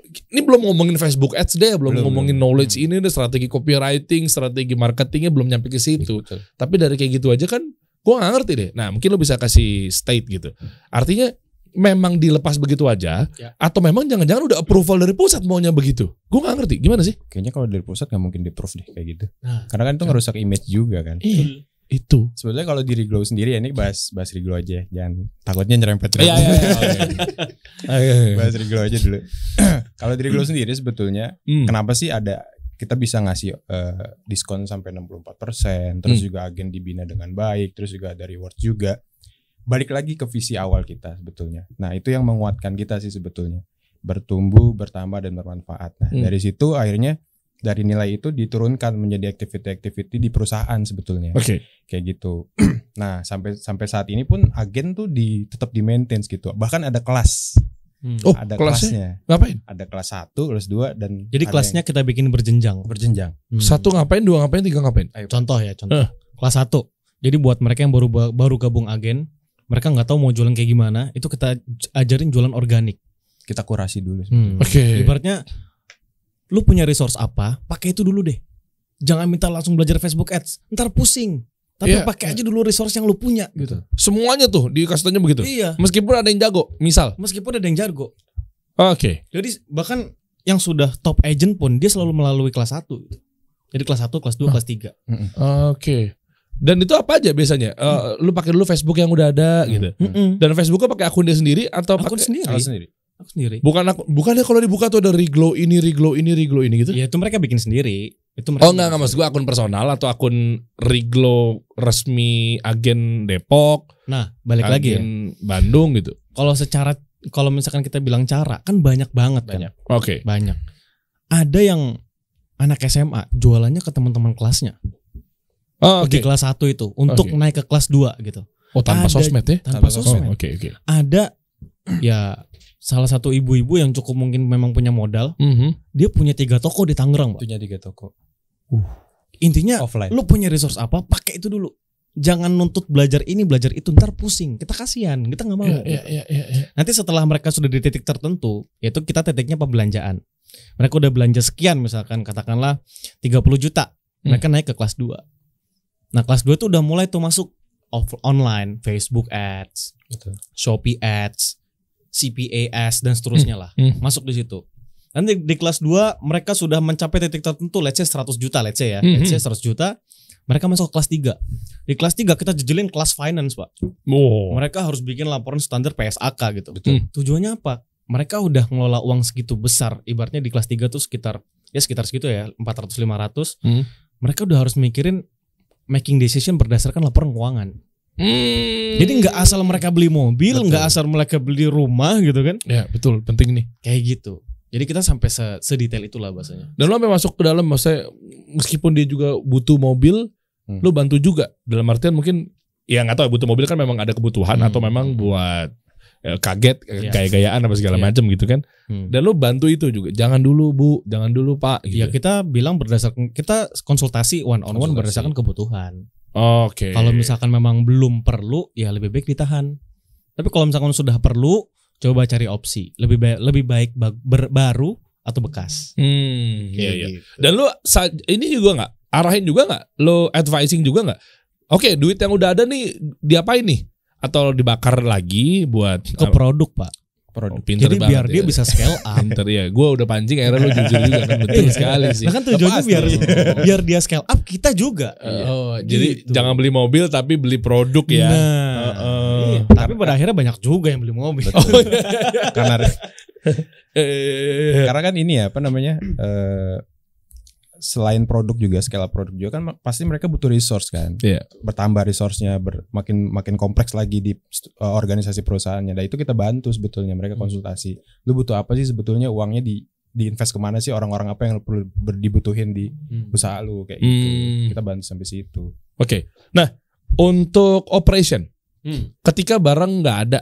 Ini belum ngomongin Facebook Ads deh, belum ngomongin knowledge ini deh, strategi copywriting, strategi marketingnya belum nyampe ke situ. Betul. Tapi dari kayak gitu aja kan, gue nggak ngerti deh. Nah, mungkin lo bisa kasih state gitu. Artinya memang dilepas begitu aja, atau memang jangan-jangan udah approval dari pusat maunya begitu? Gue nggak ngerti. Gimana sih? Kayaknya kalau dari pusat nggak mungkin di-approve deh kayak gitu. Karena kan itu ngerusak image juga kan. Itu. Sebetulnya kalau di Riglow sendiri ya, ini bahas Riglow aja, jangan takutnya nyerempet. Bahas Riglow aja dulu. Kalau di Riglow sendiri sebetulnya kenapa sih kita bisa ngasih diskon sampai 64%, terus juga agen dibina dengan baik, terus juga ada reward juga. Balik lagi ke visi awal kita sebetulnya. Nah, itu yang menguatkan kita sih sebetulnya. Bertumbuh, bertambah dan bermanfaat. Nah, dari situ akhirnya dari nilai itu diturunkan menjadi activity di perusahaan sebetulnya. Kayak gitu. Nah, sampai saat ini pun agen tuh tetap di maintain gitu. Bahkan ada kelas. Ada kelasnya. Ngapain? Ada kelas 1, kelas 2 dan jadi kelasnya kita bikin berjenjang. 1 ngapain, 2 ngapain, 3 ngapain? Contoh. Kelas 1. Jadi buat mereka yang baru gabung agen, mereka nggak tahu mau jualan kayak gimana, itu kita ajarin jualan organik. Kita kurasi dulu. Ibaratnya lu punya resource apa, pakai itu dulu deh. Jangan minta langsung belajar Facebook Ads, ntar pusing. Tapi pakai aja dulu resource yang lu punya gitu. Semuanya tuh dikasih tanya begitu. Iya. Meskipun ada yang jago, misal. Meskipun ada yang jago. Oke. Jadi bahkan yang sudah top agent pun dia selalu melalui kelas 1 gitu. Jadi kelas 1, kelas 2, kelas 3. Oke. Dan itu apa aja biasanya? Lu pakai dulu Facebook yang udah ada gitu. Dan Facebooknya pakai akun dia sendiri atau Akun pakai sendiri. Aku sendiri. Bukannya kalau dibuka tuh ada riglow ini gitu? Ya itu mereka bikin sendiri. Itu Oh mereka enggak maksud gue akun personal atau akun riglow resmi agen Depok. Nah, balik lagi ya. Bandung gitu. Kalau misalkan kita bilang cara kan banyak banget kan. Oke. Banyak. Ada yang anak SMA jualannya ke teman-teman kelasnya. Oh, Di kelas 1 itu untuk naik ke kelas 2 gitu. Oh, tanpa sosmed ya? Tanpa sosmed. Oke. Ada ya salah satu ibu-ibu yang cukup mungkin memang punya modal. Dia punya 3 toko di Tangerang, Pak. Punya 3 toko. Intinya Offline. lu punya resource apa, pakai itu dulu. Jangan nuntut belajar ini, belajar itu, ntar pusing. Kita kasihan, kita nggak mau. Iya. Nanti setelah mereka sudah di titik tertentu, yaitu kita titiknya pembelanjaan. Mereka udah belanja sekian misalkan, katakanlah 30 juta. Mereka naik ke kelas 2. Nah kelas 2 tuh udah mulai tuh masuk online, Facebook Ads, Shopee Ads, CPA Ads dan seterusnya lah. Masuk di situ. Nanti di kelas 2 mereka sudah mencapai titik tertentu, let's say 100 juta, let's say ya. Let's say 100 juta, mereka masuk ke kelas 3. Di kelas 3 kita jejelin kelas finance, Pak. Mereka harus bikin laporan standar PSAK gitu. Tujuannya apa? Mereka udah ngelola uang segitu besar. Ibaratnya di kelas 3 tuh sekitar segitu ya, 400-500. Mereka udah harus mikirin making decision berdasarkan laporan keuangan. Jadi nggak asal mereka beli mobil, nggak asal mereka beli rumah gitu kan? Ya betul, penting nih. Kayak gitu. Jadi kita sampai sedetail itulah bahasanya. Dan lo sampai masuk ke dalam, maksudnya meskipun dia juga butuh mobil, lo bantu juga. Dalam artian mungkin, ya nggak tahu butuh mobil kan memang ada kebutuhan atau memang buat kaget, gaya-gayaan apa segala macam gitu kan. Dan lo bantu itu juga. Jangan dulu Bu, jangan dulu Pak. Gitu. Ya kita bilang berdasarkan, kita konsultasi one on one berdasarkan kebutuhan. Oke. Kalau misalkan memang belum perlu, ya lebih baik ditahan. Tapi kalau misalkan sudah perlu, coba cari opsi. Lebih baik baru atau bekas. Iya. Gitu. Dan lo ini juga nggak arahin juga nggak? Lo advising juga nggak? Oke, duit yang udah ada nih diapain nih? Atau dibakar lagi buat ke produk, Pak. Produk. Jadi biar dia bisa scale up. Pinter ya. Gue udah pancing, akhirnya lo jujur juga kan. Betul sekali sih. Nah kan tujuannya biar dia scale up, kita juga. Jadi gitu. jangan beli mobil tapi beli produk ya. Iya. Tapi pada akhirnya banyak juga yang beli mobil. Karena kan ini ya apa namanya, selain produk juga, scale up produk juga kan pasti mereka butuh resource kan. Bertambah resource-nya, makin kompleks lagi di organisasi perusahaannya. Dan itu kita bantu sebetulnya, mereka konsultasi. Lu butuh apa sih sebetulnya, uangnya diinvest kemana sih, orang-orang apa yang perlu dibutuhin di usaha lu kayak gitu. Kita bantu sampai situ. Oke. Nah, untuk operation, ketika barang nggak ada,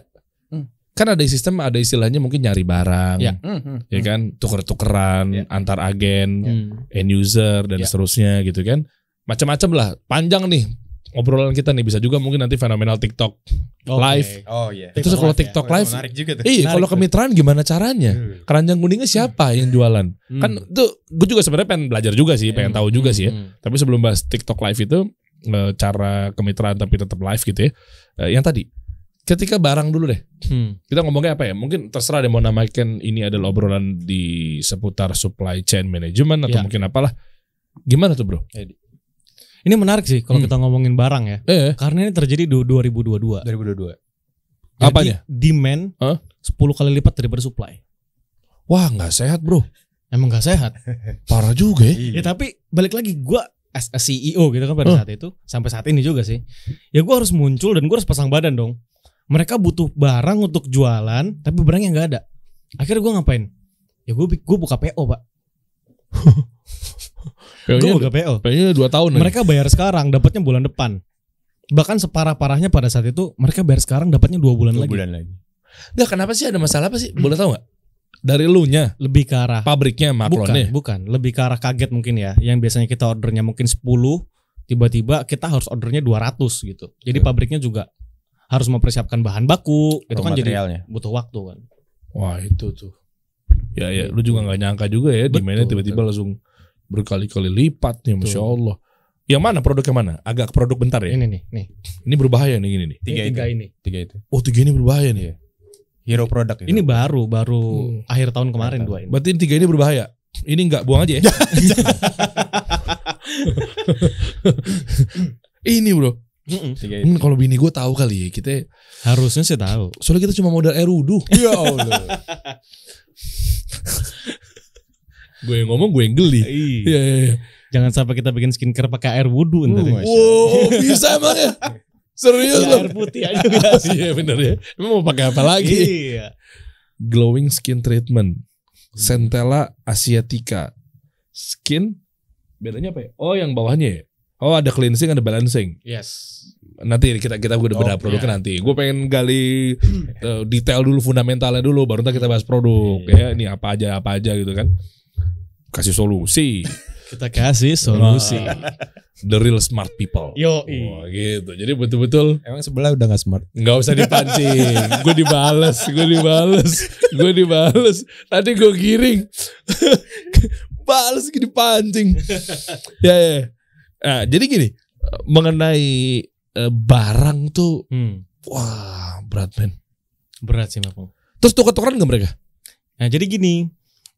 kan ada sistem, ada istilahnya mungkin nyari barang, ya kan, tuker-tukeran antar agen, end user dan seterusnya gitu kan, macam-macam lah. Panjang nih obrolan kita nih, bisa juga mungkin nanti fenomenal TikTok live. Oh iya. Itu kalau TikTok live, menarik juga tuh. Iya, kalau kemitraan gimana caranya? Keranjang kuningnya siapa yang jualan? Kan tuh gue juga sebenarnya pengen belajar juga sih, pengen tahu juga sih ya. Tapi sebelum bahas TikTok live itu, cara kemitraan tapi tetap live gitu ya. Yang tadi, ketika barang dulu deh. Kita ngomongnya apa ya? Mungkin terserah deh mau namakan ini adalah obrolan di seputar supply chain management atau mungkin apalah. Gimana tuh, Bro? Ini menarik sih kalau kita ngomongin barang ya. Karena ini terjadi di 2022. Apanya? Demand 10 kali lipat daripada supply. Wah, nggak sehat, Bro. Emang nggak sehat. Parah juga ya. Ya tapi balik lagi, gue as a CEO gitu kan pada saat itu, sampai saat ini juga sih. Ya gue harus muncul dan gue harus pasang badan dong. Mereka butuh barang untuk jualan, tapi barangnya nggak ada. Akhirnya gue ngapain? Ya gue buka PO, Pak. Gue buka PO. PO-nya 2 tahun. Mereka bayar sekarang, dapatnya bulan depan. Bahkan separah-parahnya pada saat itu, mereka bayar sekarang, dapatnya 2 bulan lagi. Nggak, kenapa sih, ada masalah apa sih? Boleh tahu nggak? Dari lu-nya? Lebih ke arah pabriknya, maklonnya? Bukan. Lebih ke arah kaget mungkin ya. Yang biasanya kita ordernya mungkin 10, tiba-tiba kita harus ordernya 200 gitu. Jadi pabriknya juga harus mempersiapkan bahan baku, itu kan jadi butuh waktu kan. Wah itu tuh. Ya, lu juga nggak nyangka juga ya, demand-nya tiba-tiba langsung berkali-kali lipat nih, Masya Allah. Yang mana produk yang mana? Agak produk bentar ya. Ini nih. Ini berbahaya nih, gini nih. Tiga ini. Oh 3 ini berbahaya nih. Hero product itu. Ini baru akhir tahun kemarin dua ini. Berarti 3 ini berbahaya. Ini enggak, buang aja ya. Ini bro. Kalau bini gue tahu kali ya, kita Harusnya sih tahu. soalnya kita cuma modal air wudhu. Ya Allah. Gue yang ngomong, gue yang geli. Iya. Jangan sampai kita bikin skincare pakai air wudhu ntar. Wow, bisa emang ya? Serius Ya, loh. air putih aja biasa. Iya bener ya. Emang mau pakai apa lagi? Iya. Glowing skin treatment, Centella asiatica. Skin bedanya apa ya? Oh, yang bawahnya ya. Oh, ada cleansing, ada balancing. Yes. Nanti kita udah bedah produknya nanti. Gue pengen gali detail dulu, fundamentalnya dulu, baru ntar kita bahas produk. Ya, ini apa aja gitu kan. Kasih solusi. Kita kasih solusi. The real smart people. Yo. Wah, gitu. Jadi betul-betul Emang sebelah udah gak smart. nggak usah dipancing. Gue dibales. Tadi gue giring. Balas dipancing. Ya. Nah, jadi gini, mengenai barang tuh, wah berat men. Berat sih memang. Terus tuker-tukeran nggak mereka? Nah jadi gini,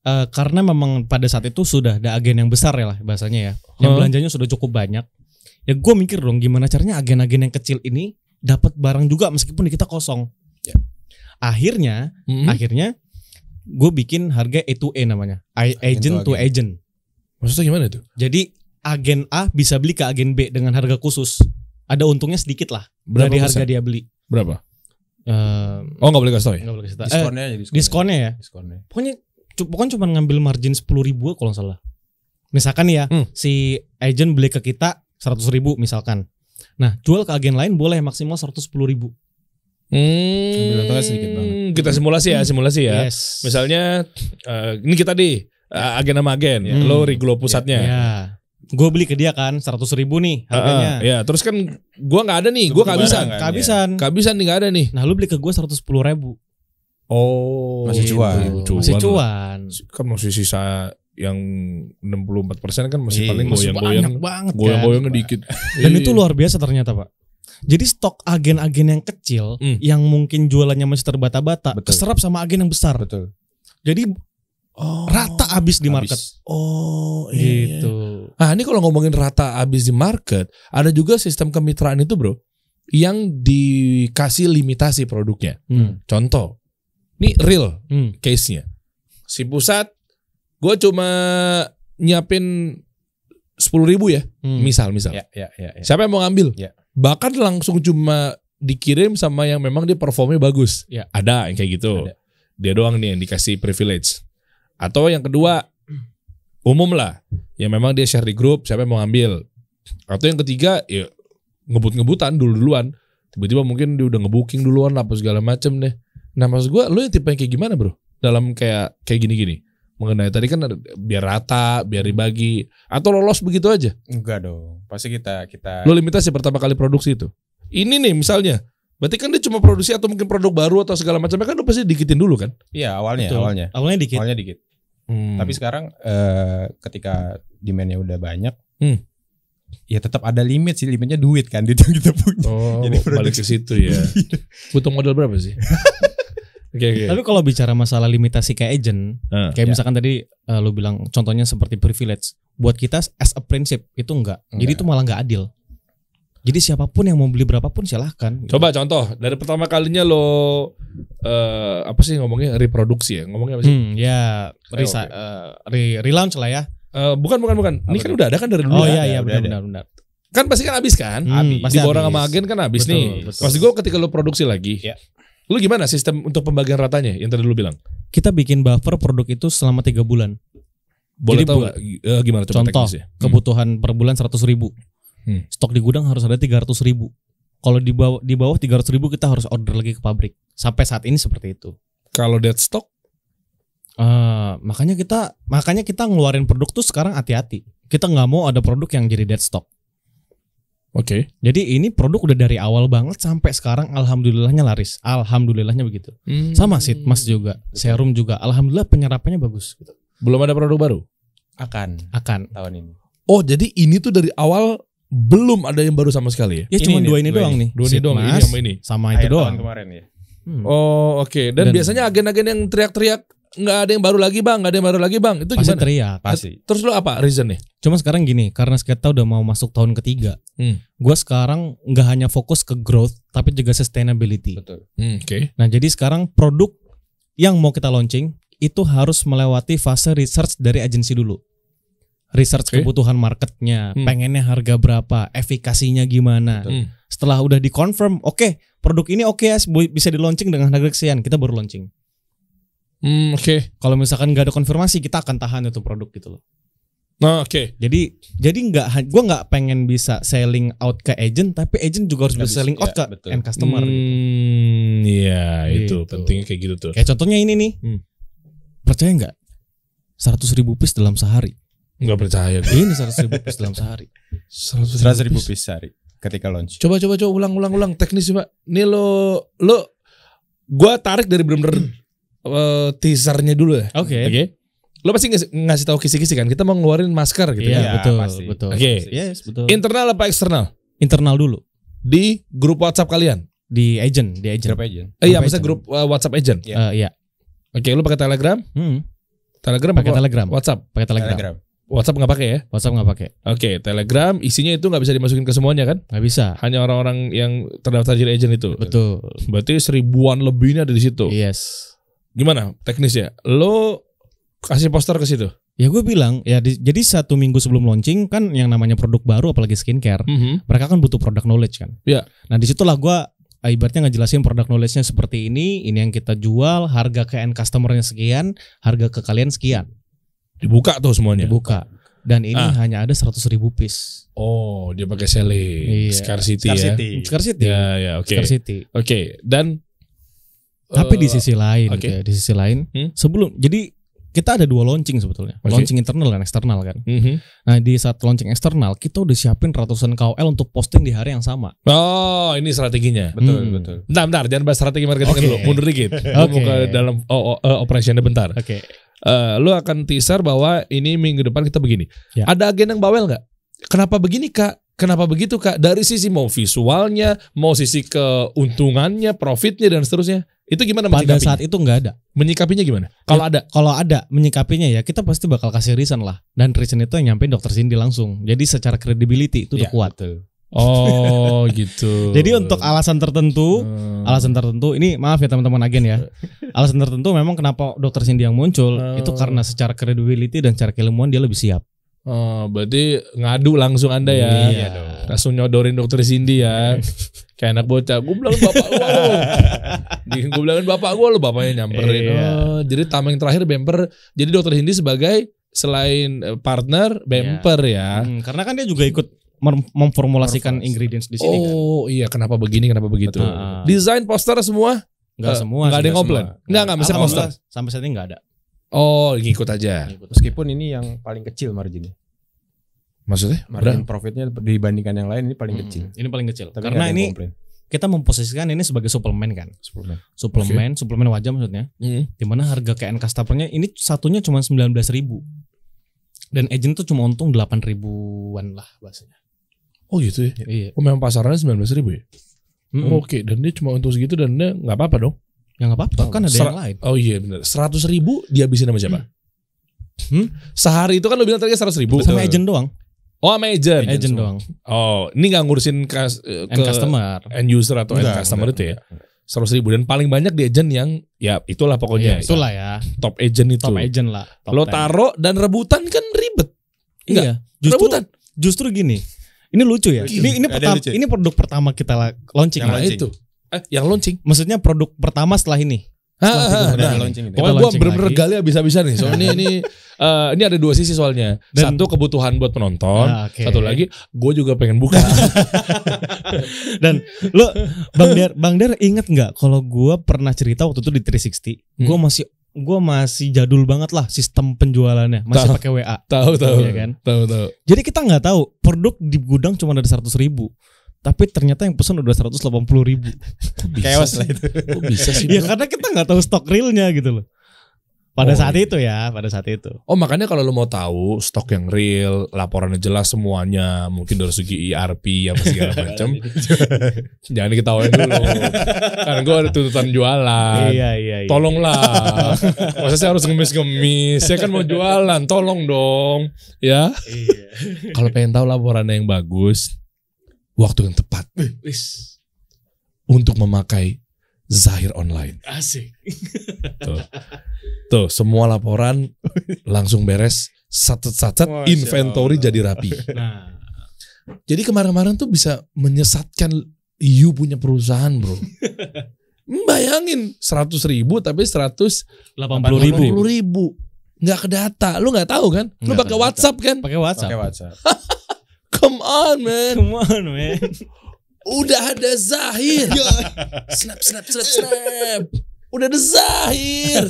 karena memang pada saat itu sudah ada agen yang besar ya lah bahasanya ya, yang belanjanya sudah cukup banyak. Ya gue mikir dong gimana caranya agen-agen yang kecil ini dapat barang juga meskipun di kita kosong. Ya. Akhirnya gue bikin harga A2A namanya, agent to agent. Maksudnya gimana itu? Jadi agen A bisa beli ke agen B dengan harga khusus. Ada untungnya sedikit lah Berapa dari harga persen? dia beli. Berapa? Oh nggak boleh kasih tau ya? Nggak boleh kasih tahu. Diskonnya aja. Diskonnya ya. Diskonnya. Pokoknya cuma ngambil margin 10.000 kalau nggak salah. Misalkan ya, si agent beli ke kita 100.000 misalkan. Nah, jual ke agen lain boleh maksimal 110.000. Ambil untungnya sedikit banget. Kita simulasi ya. Yes. Misalnya ini kita agen sama agen, lo Riglo pusatnya. Ya. Gue beli ke dia kan 100.000 nih harganya. Ya, terus kan gua nggak ada nih, gua kehabisan. Kehabisan nih, nggak ada nih. Nah, lu beli ke gue 110.000. Oh, Masih cuan. Masih cuan. Kan masih sisa yang 64% kan masih paling Masih goyang-goyang. banyak banget kan. Goyang-goyangnya dikit. Dan itu luar biasa ternyata, Pak. Jadi stok agen-agen yang kecil yang mungkin jualannya masih terbata-bata keserap sama agen yang besar. Betul. Jadi rata habis di market. Oh, Gitu. Nah, ini kalau ngomongin rata habis di market, ada juga sistem kemitraan itu, bro, yang dikasih limitasi produknya. Contoh, ini real case-nya. Si pusat, gue cuma nyiapin 10.000 ya, misal. Ya. Siapa yang mau ngambil? Ya. Bahkan langsung cuma dikirim sama yang memang dia performnya bagus. Ya. Ada yang kayak gitu. Ada. Dia doang nih yang dikasih privilege. Atau yang kedua, umum lah, yang memang dia share di grup, siapa yang mau ngambil. Atau yang ketiga, ya ngebut-ngebutan duluan. Tiba-tiba mungkin dia udah ngebooking duluan apa segala macem deh. Nah maksud gue, lo yang tipe yang kayak gimana bro? Dalam kayak gini-gini. Mengenai tadi kan ada, biar rata, biar dibagi. Atau lolos begitu aja? Enggak dong. Pasti kita Lo limitasi pertama kali produksi itu. Ini nih misalnya. Berarti kan dia cuma produksi atau mungkin produk baru atau segala macamnya kan lo pasti dikitin dulu kan? Iya awalnya. Awalnya dikit. Awalnya dikit. Tapi sekarang ketika demandnya udah banyak, ya tetap ada limit sih, limitnya duit kan itu yang kita punya. Oh, jadi balik ke situ ya. Butuh modal berapa sih? Okay. Tapi kalau bicara masalah limitasi kayak agent, kayak misalkan tadi lu bilang contohnya seperti privilege, buat kita as a prinsip itu enggak. Jadi itu malah enggak adil. Jadi siapapun yang mau beli berapapun silahkan. Coba contoh dari pertama kalinya lo apa sih ngomongnya reproduksi ya? Ngomongnya apa sih? Relaunch lah ya. Bukan. Ini kan udah ada kan dari dulu. Oh iya benar. Kan pasti kan habis kan? Di borang sama agen kan habis nih. Maksud gue ketika lo produksi lagi, lo gimana sistem untuk pembagian ratanya yang tadi lo bilang? Kita bikin buffer produk itu selama 3 bulan. Boleh tahu gimana coba contoh teknisnya? Kebutuhan per bulan 100.000. Stok di gudang harus ada 300.000. Kalau di bawah 300.000 kita harus order lagi ke pabrik. Sampai saat ini seperti itu. Kalau dead stock? Makanya kita ngeluarin produk tuh sekarang hati-hati. Kita nggak mau ada produk yang jadi dead stock. Oke. Jadi ini produk udah dari awal banget sampai sekarang alhamdulillahnya laris. Alhamdulillahnya begitu. Sama sih Mas juga. Serum juga. Alhamdulillah penyerapannya bagus gitu. Belum ada produk baru? Akan tahun ini. Oh, jadi ini tuh dari awal belum ada yang baru sama sekali ya? Ya cuma 2 ini doang nih. 2 ini doang, ini sama ini. Sama itu doang. Tahun kemarin ya. Oh, oke. Dan biasanya agen-agen yang teriak-teriak nggak ada yang baru lagi bang, nggak ada yang baru lagi bang, itu pasti gimana? teriak. Pasti. Terus lo apa reasonnya? Cuma sekarang gini, karena kita udah mau masuk tahun ketiga, gue sekarang nggak hanya fokus ke growth, tapi juga sustainability. Betul. Oke. Nah jadi sekarang produk yang mau kita launching itu harus melewati fase research dari agensi dulu. Research kebutuhan marketnya, pengennya harga berapa, efikasinya gimana. Setelah udah dikonfirm, oke, produk ini oke ya, bisa di launching dengan harga sekian, kita baru launching. Oke. Kalau misalkan nggak ada konfirmasi, kita akan tahan itu produk gitu loh. Nah, oke. Jadi gue nggak pengen bisa selling out ke agent, tapi agent juga harus bisa selling out ke end customer. Iya, itu Gitu. pentingnya kayak gitu tuh. Kayak contohnya ini nih, percaya nggak? 100.000 piece dalam sehari. Nggak percaya. Ini 100.000 piece dalam sehari. 100.000 piece sehari ketika launch. Coba ulang teknis coba. Nih lo gua tarik dari bener-bener teasernya dulu ya. Oke. Lo pasti ngasih tahu kisi-kisi kan. Kita mau ngeluarin masker gitu Iya, ya. betul, pasti. betul. Oke. Yes, betul. Internal apa eksternal? Internal dulu Di grup WhatsApp kalian. di agent. Berapa agent? Iya, Grup maksudnya grup WhatsApp agent. Iya. Oke, lo pakai Telegram? Telegram Pakai apa? Telegram. WhatsApp. Pakai Telegram. WhatsApp nggak pakai ya? WhatsApp nggak pakai. Oke, Telegram isinya itu nggak bisa dimasukin ke semuanya kan? Nggak bisa. Hanya orang-orang yang terdaftar jadi agent itu. Betul. Berarti 1000-an lebihnya ada di situ. Yes. Gimana teknisnya? Lo kasih poster ke situ? Ya gue bilang ya jadi 1 minggu sebelum launching kan yang namanya produk baru apalagi skincare, mereka kan butuh product knowledge kan. Iya. Nah disitulah gue ibaratnya ngejelasin product knowledge-nya seperti ini yang kita jual, harga ke end customer-nya sekian, harga ke kalian sekian. Dibuka tuh semuanya. Dibuka. Dan ini hanya ada 100.000 piece. Oh, dia pakai selling. Iya. Scarcity ya. Scarcity. Ya, oke. Scarcity. Oke, dan Tapi di sisi lain, oke. di sisi lain, sebelum jadi kita ada 2 launching sebetulnya, Oke. launching internal dan eksternal kan. Nah di saat launching eksternal kita udah siapin ratusan KOL untuk posting di hari yang sama. Oh, ini strateginya. Betul. Bentar, jangan bahas strategi marketing Oke. dulu. Mundur dikit. Gua mau ke dalam operationnya bentar. Oke. Lo akan teaser bahwa ini minggu depan kita begini. Ya. Ada agen yang bawel nggak? Kenapa begini kak? Kenapa begitu kak? Dari sisi mau visualnya, mau sisi keuntungannya, profitnya dan seterusnya. Itu gimana Pada menyikapinya? saat itu nggak ada. Menyikapinya gimana? Kalau ada? Kalau ada menyikapinya ya kita pasti bakal kasih reason lah. Dan reason itu yang nyampein Dr. Cindy langsung. Jadi secara credibility itu udah kuat. Betul. Oh gitu. Jadi untuk alasan tertentu, ini maaf ya teman-teman agen ya. Alasan tertentu memang kenapa Dr. Cindy yang muncul itu karena secara credibility dan secara keilmuan dia lebih siap. Oh, berarti ngadu langsung Anda ya. Iya dong. Langsung nyodorin Dr. Cindy ya. Kayak anak bocah. Gue bilang bapak gua lo. Gue bilangin bapak gua lo, bapaknya nyamperin. Iya. Oh, jadi tameng terakhir bumper. Jadi Dr. Cindy sebagai selain partner bumper ya. Karena kan dia juga ikut memformulasikan ingredients di sini kan. Oh iya, kenapa begini, kenapa begitu. Betul. Desain poster semua Enggak semua. nggak ada yang komplain. Enggak, misalnya poster. Alhamdulillah, sampai saat ini enggak ada. Oh, ngikut aja. Meskipun ini yang paling kecil marginnya. Maksudnya? Margin profitnya dibandingkan yang lain ini paling kecil. Ini paling kecil. Tapi Karena nggak ada yang ini komplain. kita memposisikan ini sebagai suplemen kan. Suplemen wajah maksudnya. Dimana harga ke end customer-nya ini satunya cuma 19.000. Dan agent tuh cuma untung 8.000-an lah bahasanya. Oh gitu ya? Iya. Oh memang pasarannya 19.000 ya? Oke, dan dia cuma untuk segitu dan dia nggak apa-apa dong? Ya nggak apa-apa, kan ada yang lain. Oh iya benar. 100.000 dihabisin sama siapa? Sehari itu kan lo bilang tadi 100.000 Sama agent doang. Oh sama agent. Agent doang. Oh ini nggak ngurusin End customer. end user atau end customer itu ya? 100.000 dan paling banyak di agent yang ya itulah pokoknya. Ya, itulah ya. Top agent itu. Top agent lah. Top Lo 10. taruh dan rebutan kan ribet. Iya. Justru gini. Ini lucu ya. Ini produk pertama kita launching. Yang itu. Yang launching. Maksudnya produk pertama setelah ini. Launching itu. Pokoknya gue launching bener-bener lagi. gali abis-abisan nih. Soalnya ini ada 2 sisi soalnya. Satu kebutuhan buat penonton. Oke. Satu lagi gue juga pengen buka. Dan lo Bang Der inget nggak kalau gue pernah cerita waktu itu di 360, gue masih jadul banget lah sistem penjualannya, masih pakai WA. Tahu. Iya kan? Tahu. Jadi kita nggak tahu produk di gudang cuma ada 100.000, tapi ternyata yang pesan udah 180.000. Chaos lah itu. Kok bisa sih? Ya karena kita nggak tahu stok realnya gitu loh. Pada Oh, saat iya. itu ya, pada saat itu. Oh makanya kalau lu mau tahu stok yang real, laporannya jelas semuanya, mungkin dari segi ERP apa segala macam, jangan diketawain dulu. Kan gue ada tuntutan jualan. Iya. Tolonglah, masa saya harus ngemis-ngemis? Saya kan mau jualan, tolong dong, ya. Iya. Kalau pengen tahu laporannya yang bagus, waktu yang tepat Wis. untuk memakai Zahir Online. Asik. Tuh, semua laporan langsung beres, satet-satet, Masya inventory Allah. jadi rapi. Nah, Jadi kemarin-kemarin tuh bisa menyesatkan you punya perusahaan, bro. Bayangin 100.000 tapi 80.000. 180.000 nggak ke data. Lu nggak tahu kan? Lu Nggak pakai ke data. WhatsApp kan? Pakai WhatsApp. Pakai WhatsApp. Come on, man. Come on, man. Udah ada Zahir. Snap. Udah ada Zahir.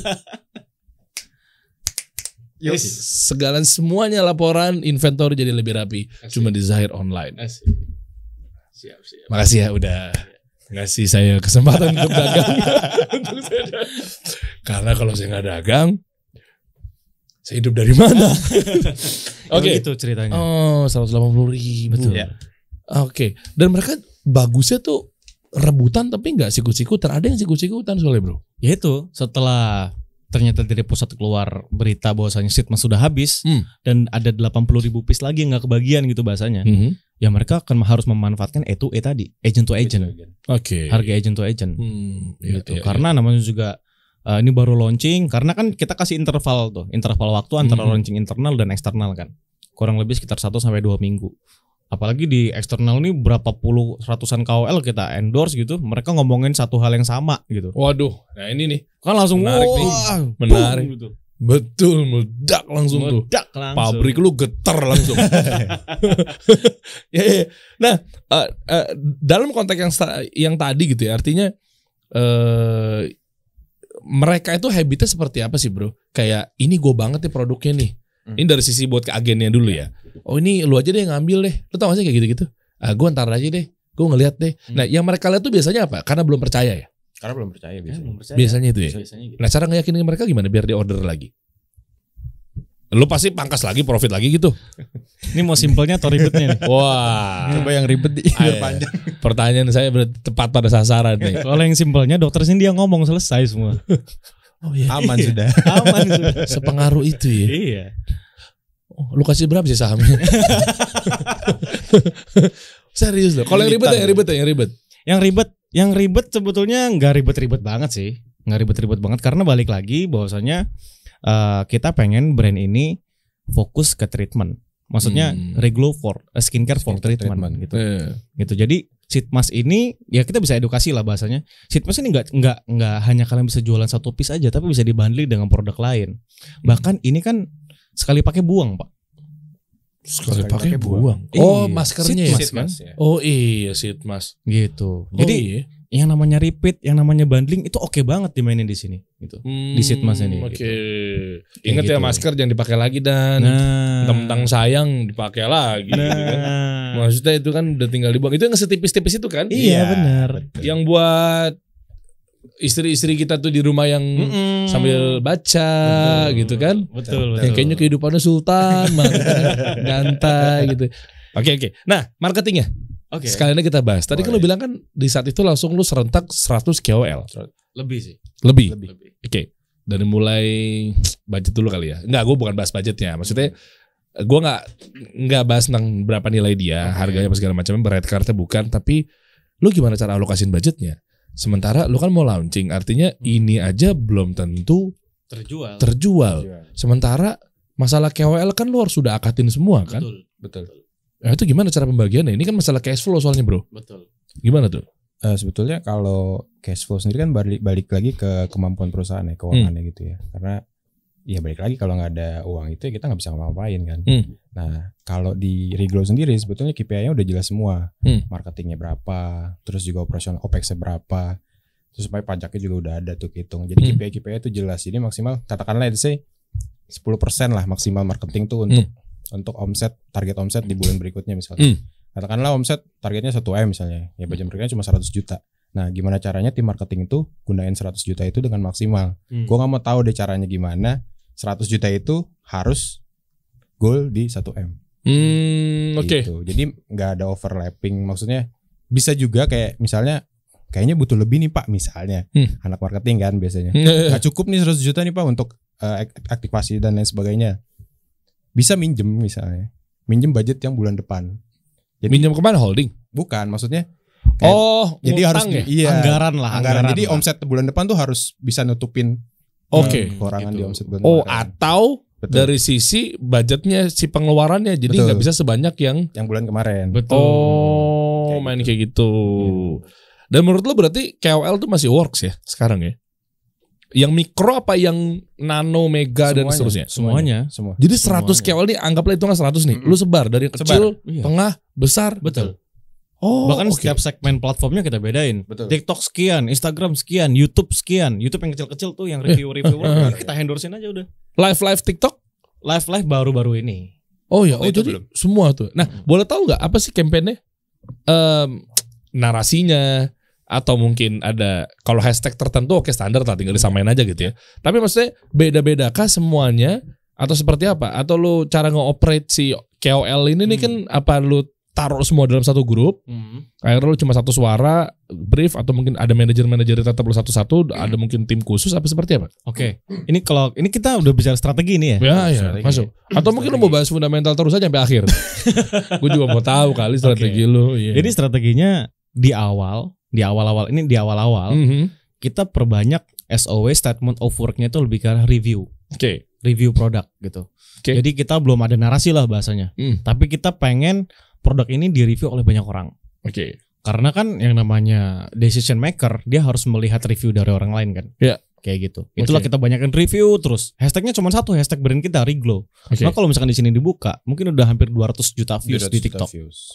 Segala semuanya laporan inventory jadi lebih rapi. Cuma di Zahir Online. Asik. Siap. Makasih ya udah ngasih saya kesempatan untuk dagang. Untuk saya dagang. Karena kalau saya nggak dagang, saya hidup dari mana? Oke. Itu ceritanya. Oh, 180.000. Betul. Ya. Oke. Dan mereka bagusnya tuh rebutan tapi nggak sikut-sikutan. Ada yang sikut-sikutan soalnya, bro. Ya itu, setelah ternyata dari pusat keluar berita bahwasanya Sitmas sudah habis dan ada 80.000 piece lagi yang nggak kebagian gitu bahasanya. Ya mereka akan harus memanfaatkan E2E tadi, agent to agent. Oke. Harga agent to agent. Iya, Gitu. iya, Karena namanya juga ini baru launching, karena kan kita kasih interval waktu antara launching internal dan eksternal kan. Kurang lebih sekitar 1 sampai 2 minggu. Apalagi di eksternal ini berapa puluh ratusan KOL kita endorse gitu, mereka ngomongin satu hal yang sama gitu. Waduh, nah ini nih Kan langsung Menarik nih. wah, Menarik. boom, gitu. betul meledak langsung tuh. Meledak langsung. Pabrik lu getar langsung. Ya. Nah, dalam konteks yang tadi gitu ya, artinya mereka itu habitnya seperti apa sih, bro? Kayak ini gue banget nih produknya nih. Ini dari sisi buat ke agennya dulu ya. Oh ini lu aja deh yang ngambil deh. Lu tau gak sih kayak gitu-gitu? Gue ntar aja deh. Gue ngeliat deh. Nah yang mereka lihat tuh biasanya apa? Karena belum percaya ya. Karena belum percaya biasanya. Biasanya itu ya. Biasanya gitu. Nah cara ngeyakinin mereka gimana biar di order lagi? Lu pasti pangkas lagi, profit lagi gitu. Ini mau simpelnya atau ribetnya nih? Wah. Coba yang ribet biar panjang. Pertanyaan saya berarti tepat pada sasaran nih. Kalau yang simpelnya dokter sini dia ngomong selesai semua. Oh iya. Aman sudah. Aman sudah. Sepengaruh itu ya. Iya. Oh, lu kasih berapa sih sahamnya? Serius loh. Kalau yang ribet yang ribet. Yang ribet sebetulnya nggak ribet-ribet banget sih. Nggak ribet-ribet banget karena balik lagi bahwasanya kita pengen brand ini fokus ke treatment. Maksudnya reglo for skincare for treatment gitu. Gitu. Jadi Sitmas ini ya kita bisa edukasi lah bahasanya. Sitmas ini nggak hanya kalian bisa jualan satu piece aja, tapi bisa dibundle dengan produk lain. Bahkan ini kan sekali pakai buang, Pak. Sekali pakai buang. Iya. Oh, maskernya ya. Sitmas, ya. Oh iya, Sitmas. Gitu. Oh, Jadi iya. yang namanya repeat, yang namanya bundling itu oke banget dimainin di sini gitu. Di Sitmas ini. Oke. Gitu. Ingat Kayak ya gitu. masker jangan dipakai lagi dan mentang-mentang sayang dipakai lagi. gitu kan. Maksudnya itu kan udah tinggal dibuang. Itu yang setipis-tipis itu kan? Iya benar. Yang buat istri-istri kita tuh di rumah yang sambil baca gitu kan? Betul. Yang kayaknya kehidupannya sultan banget, nyantai gitu. Oke. Nah, marketingnya. Oke. Sekalian kita bahas. Tadi kan lu bilang kan di saat itu langsung lu serentak 100 KOL. Lebih sih. Lebih. Oke. Dari mulai budget dulu kali ya. Enggak, gue bukan bahas budgetnya. Maksudnya gue nggak bahas tentang berapa nilai dia, harganya apa segala macam, red cardnya bukan. Tapi lu gimana cara alokasiin budgetnya? Sementara lu kan mau launching, artinya ini aja belum tentu terjual. Sementara masalah KOL kan lu harus sudah akatin semua kan? Betul. Nah, itu gimana cara pembagiannya? Ini kan masalah cash flow soalnya, bro. Betul. Gimana tuh? Sebetulnya kalau cash flow sendiri kan balik lagi ke kemampuan perusahaan ya, keuangannya gitu ya. Karena ya balik lagi kalau nggak ada uang itu ya kita nggak bisa ngapa-ngapain kan. Nah kalau di Reglo sendiri sebetulnya KPI-nya udah jelas semua. Marketingnya berapa, terus juga operasional OPEX-nya berapa, terus supaya pajaknya juga udah ada tuh hitung. Jadi KPI itu jelas. Jadi maksimal katakanlah let's say 10% lah maksimal marketing tuh untuk omset, target omset di bulan berikutnya misalnya. Katakanlah omset targetnya 1M misalnya, ya budget mereka cuma 100 juta. Nah, gimana caranya tim marketing itu gunain 100 juta itu dengan maksimal. Gue gak mau tahu deh caranya gimana. 100 juta itu harus goal di 1M. Oke. Gitu. Jadi gak ada overlapping. Maksudnya bisa juga kayak misalnya kayaknya butuh lebih nih Pak misalnya. Anak marketing kan biasanya. Gak cukup nih 100 juta nih Pak untuk aktivasi dan lain sebagainya. Bisa minjem misalnya. Minjem budget yang bulan depan. Jadi, minjem kemana, holding? Bukan, maksudnya jadi harus ya? iya. Anggaran. Jadi omset bulan depan tuh harus bisa nutupin kekurangan gitu. di omset bulan depan. Atau betul. Dari sisi budgetnya si pengeluarannya jadi nggak bisa sebanyak yang bulan kemarin. Betul. Main kayak gitu. Dan menurut lo berarti KOL tuh masih works ya sekarang ya? Yang mikro apa yang nano, mega dan seterusnya? Semuanya. Jadi 100 KOL nih anggaplah hitungan 100 nih. Lu sebar dari yang kecil, tengah, besar. Betul. Bahkan setiap segmen platformnya kita bedain. Betul. TikTok sekian, Instagram sekian, YouTube sekian. YouTube yang kecil-kecil tuh yang review kita endorsein aja udah. Live TikTok? Live baru-baru ini. Oh ya, jadi belum. Semua tuh. Nah, boleh tahu nggak apa sih kampanye? Narasinya atau mungkin ada kalau hashtag tertentu oke standar lah tinggal disamain aja gitu ya. Tapi maksudnya beda-bedakah semuanya atau seperti apa? Atau lu cara nge-operate si KOL ini nih kan apa lu taruh semua dalam satu grup, akhirnya lu cuma satu suara, brief, atau mungkin ada manajer-manajer tetap lu satu-satu, ada mungkin tim khusus, apa seperti apa? Oke. Ini kalau ini kita udah bicara strategi nih ya? Ya, masuk. Atau mungkin lu mau bahas fundamental terus aja sampai akhir. Gue juga mau tahu kali strategi lu. Yeah. Jadi strateginya di awal kita perbanyak SOW, statement of work-nya itu lebih ke arah review. Review produk gitu. Jadi kita belum ada narasi lah bahasanya. Tapi kita pengen produk ini direview oleh banyak orang. Karena kan yang namanya decision maker dia harus melihat review dari orang lain kan. Kayak gitu. Itulah kita banyakkan review terus. Hashtagnya cuma satu, hashtag brand kita Riglow. Nah kalau misalkan di sini dibuka, mungkin udah hampir 200 juta views di TikTok.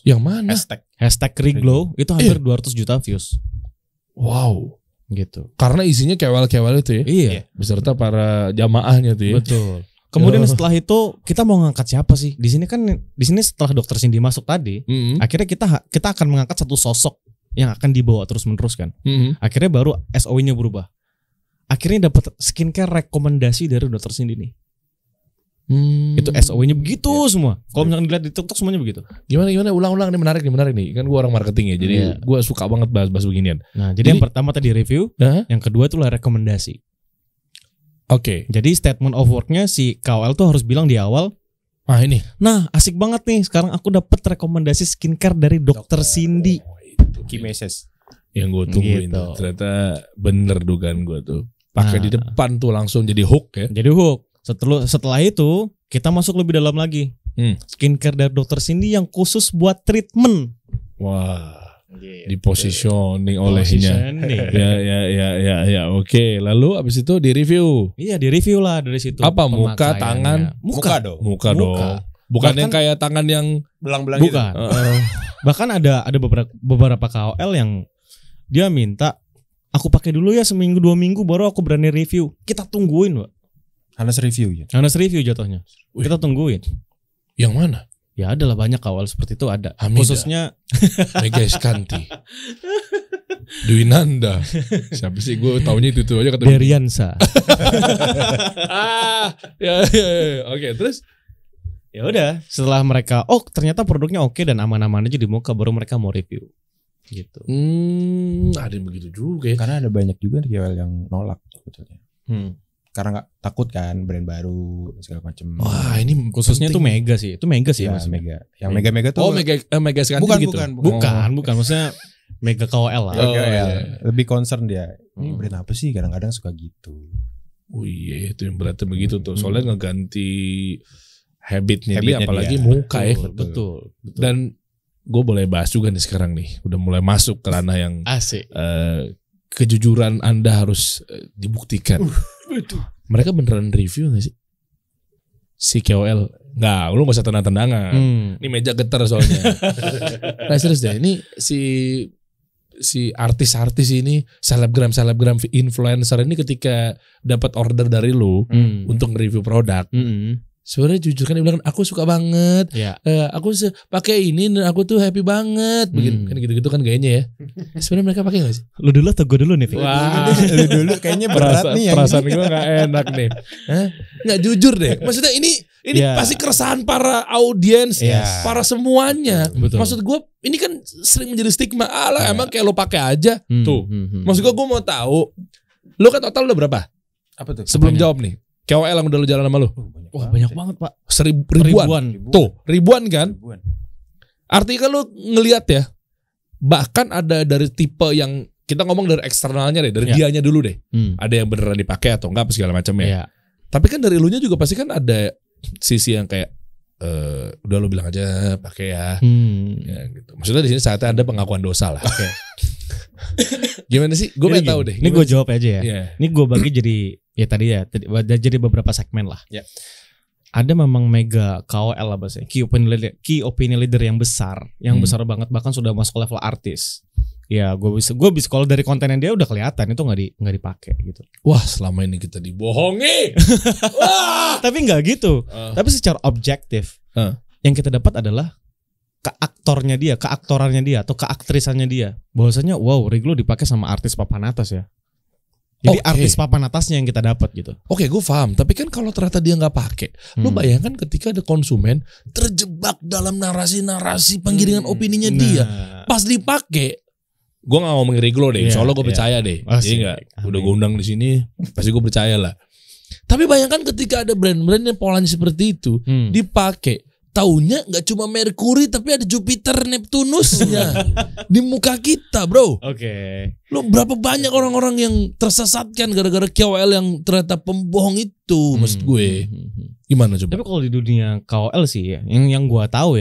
Yang mana? Hashtag Riglow itu hampir 200 juta views. Wow. Gitu. Karena isinya KOL itu ya. Iya. Beserta para jamaahnya tuh ya. Betul. Kemudian setelah itu kita mau ngangkat siapa sih? Di sini setelah Dokter Cindy masuk tadi, akhirnya kita akan mengangkat satu sosok yang akan dibawa terus-menerus kan. Akhirnya baru SOW-nya berubah. Akhirnya dapat skincare rekomendasi dari Dokter Cindy nih. Itu SOW-nya begitu semua. Kalau misalkan dilihat di TikTok semuanya begitu. Gimana ulang-ulang nih menarik nih. Kan gue orang marketing ya. Jadi gue suka banget bahas beginian. Nah, jadi yang pertama tadi review, yang kedua itulah rekomendasi. Jadi statement of work-nya si KOL tuh harus bilang di awal, ini. Nah, asik banget nih. Sekarang aku dapat rekomendasi skincare dari Dokter Cindy. Key message yang gue tungguin gitu. Ternyata bener dugaan gue tuh. Pakai di depan tuh langsung jadi hook ya. Jadi hook. Setelah itu kita masuk lebih dalam lagi. Skincare dari Dokter Cindy yang khusus buat treatment. Wah. Di positioning olehnya. Ya. Oke. Lalu abis itu di review. Iya, di review lah dari situ. Apa muka, tangan? Muka dong. Bukan yang kayak tangan yang belang-belang gitu. Bukan. Bahkan ada beberapa KOL yang dia minta aku pakai dulu ya seminggu 2 minggu baru aku berani review. Kita tungguin, Pak. Hanas review ya. Hanas review jatuhnya. Kita tungguin. Yang mana? Ya adalah banyak KOL seperti itu ada. Hamida. Khususnya Mega Eskanti. Dwinanda. Siapa sih gue taunya itu aja kata Deriansa. Ya. Oke, terus ya udah, setelah mereka ternyata produknya oke dan aman-aman aja di muka baru mereka mau review. Gitu. Ada yang begitu juga ya. Karena ada banyak juga KOL yang nolak sebetulnya. Karena nggak takut kan brand baru segala macam. Wah, ini khususnya itu Mega sih. Itu Mega sih ya, maksudnya. Yang Mega tuh. Mega Skanti gitu. Bukan. Maksudnya Mega KOL lah. Lebih concern dia. Ini brand apa sih? Kadang-kadang suka gitu. Oh iya, itu yang berarti begitu tuh. Soalnya ngeganti habitnya dia, apalagi dia. Muka ya. Betul. Dan gue boleh bahas juga nih sekarang nih. Udah mulai masuk ke ranah yang asik. Kejujuran Anda harus dibuktikan. Mereka beneran review gak sih? Si KOL? Nggak, lu gak usah tendang-tendangan. Ini meja getar soalnya. Nah serius deh, ini si artis-artis ini, selebgram influencer ini ketika dapat order dari lu untuk nge-review produk, Sebenarnya jujur kan dia bilang aku suka banget. Ya. Aku pakai ini dan aku tuh happy banget. Begini kan gitu-gitu kan gayanya ya. Sebenarnya mereka pakai enggak sih? Lu dulu atau gue dulu nih, Fik? Wah, Lu dulu kayaknya berat nih yang perasaan ini. gue gak enak nih. Hah? Nggak jujur deh. Maksudnya ini Ya. pasti keresahan para audiens, Yes. para semuanya. Betul. Maksud gue ini kan sering menjadi stigma. Alah emang kayak lo pakai aja. Tuh. Maksud gue mau tahu. Lo kan total udah berapa? Apa tuh? Sebelum Apanya? jawab nih. KOL yang udah lo jalan sama lo. Wah, banyak banget, Pak. Ribuan. Tuh, ribuan kan? Ribuan. Artinya kan lo ngelihat ya. Bahkan ada dari tipe yang kita ngomong dari eksternalnya deh, dari Ya. dianya dulu deh. Hmm. Ada yang beneran dipakai atau enggak apa segala macam ya. Iya. Tapi kan dari elunya juga pasti kan ada sisi yang kayak udah lo bilang aja pakai ya. Ya gitu. Maksudnya di sini saatnya ada pengakuan dosa lah. Oke. Gimana sih? Gue pengen tahu deh. Ini gue jawab aja ya. Iya. Ini gue bagi jadi beberapa segmen lah. Ya. Ada memang mega KOL lah bahasanya, key opinion leader yang besar, besar banget, bahkan sudah masuk level artis. Ya, gue bisa kalau dari kontennya dia udah kelihatan itu nggak dipakai gitu. Wah, selama ini kita dibohongi. Wah. Tapi nggak gitu. Tapi secara objektif, yang kita dapat adalah keaktorannya dia atau keaktrisannya dia. Bahwasanya wow, Riglo dipakai sama artis papan atas ya. Jadi artis papan atasnya yang kita dapat gitu. Oke, gue paham. Tapi kan kalau ternyata dia nggak pakai, lu bayangkan ketika ada konsumen terjebak dalam narasi-narasi penggiringan opininya dia, pas dipakai, gue nggak ngomongin Riglo deh. Soalnya gue percaya deh. Iya nggak? Udah gue undang di sini, pasti gue percaya lah. Tapi bayangkan ketika ada brand-brand yang polanya seperti itu dipakai. Taunya nggak cuma Mercury tapi ada Jupiter Neptunusnya di muka kita, bro. Oke. Lo berapa banyak orang-orang yang tersesatkan gara-gara KOL yang ternyata pembohong itu, maksud gue. Gimana coba? Tapi kalau di dunia KOL sih ya, yang gua tahu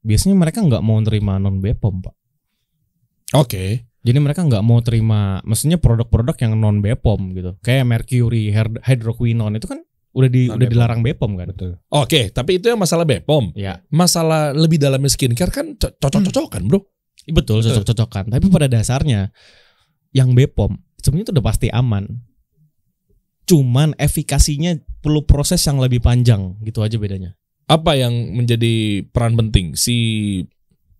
biasanya mereka nggak mau terima non Bepom, Pak. Oke. Jadi mereka nggak mau terima, maksudnya produk-produk yang non Bepom gitu. Kayak Mercury, hydroquinone itu kan udah dilarang Bepom kan. Betul. Oke, tapi itu yang masalah Bepom. Ya. Masalah lebih dalamnya skincare kan cocok-cocokan, bro. Betul, cocok-cocokan. Tapi pada dasarnya yang Bepom sebenarnya itu udah pasti aman. Cuman efikasinya perlu proses yang lebih panjang, gitu aja bedanya. Apa yang menjadi peran penting si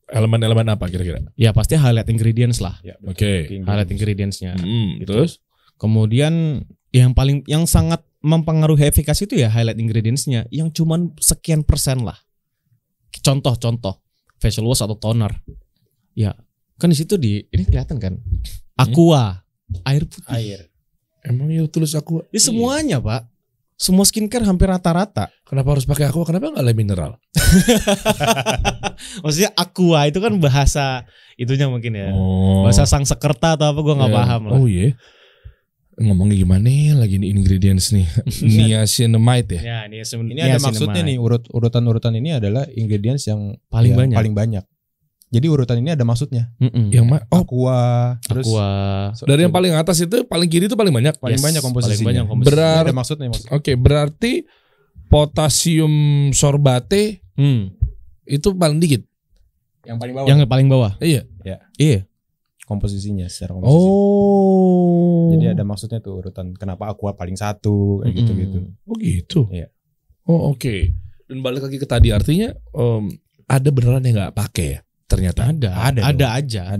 elemen-elemen apa kira-kira? Ya pasti highlight ingredients lah. Ya, Oke. Highlight ingredientsnya. Gitu. Terus? Kemudian yang sangat mempengaruhi efikasi itu ya highlight ingredientsnya yang cuman sekian persen lah. Contoh facial wash atau toner. Ya, kan di situ ini kelihatan kan. Aqua, air putih. Emang ya tulis aku. Ya semuanya, Pak. Semua skincare hampir rata-rata. Kenapa harus pakai aqua? Kenapa nggak le mineral? Maksudnya aqua itu kan bahasa itunya mungkin ya. Oh. Bahasa Sangsekerta atau apa gue nggak paham lah. Oh iya. Ngomongnya gimana nih lagi nih ingredients nih. Niacinamide ya. Ya, Ini ada maksudnya nih, urutan-urutan ini adalah ingredients yang Paling banyak. Jadi urutan ini ada maksudnya. Yang Aqua, terus Aqua. dari yang paling atas itu paling kiri itu paling banyak. paling banyak komposisinya. Berar- Ada maksudnya. Oke, berarti potasium sorbate itu paling dikit. Yang paling bawah. Yang paling bawah. Iya. Iya. Komposisinya secara komposisi. Oh. Jadi ada maksudnya tuh urutan kenapa Aqua paling satu kayak gitu-gitu. Oh gitu. Iya. Oh oke. Dan balik lagi ke tadi artinya ada beneran yang nggak pakai ya? Ternyata Ada aja.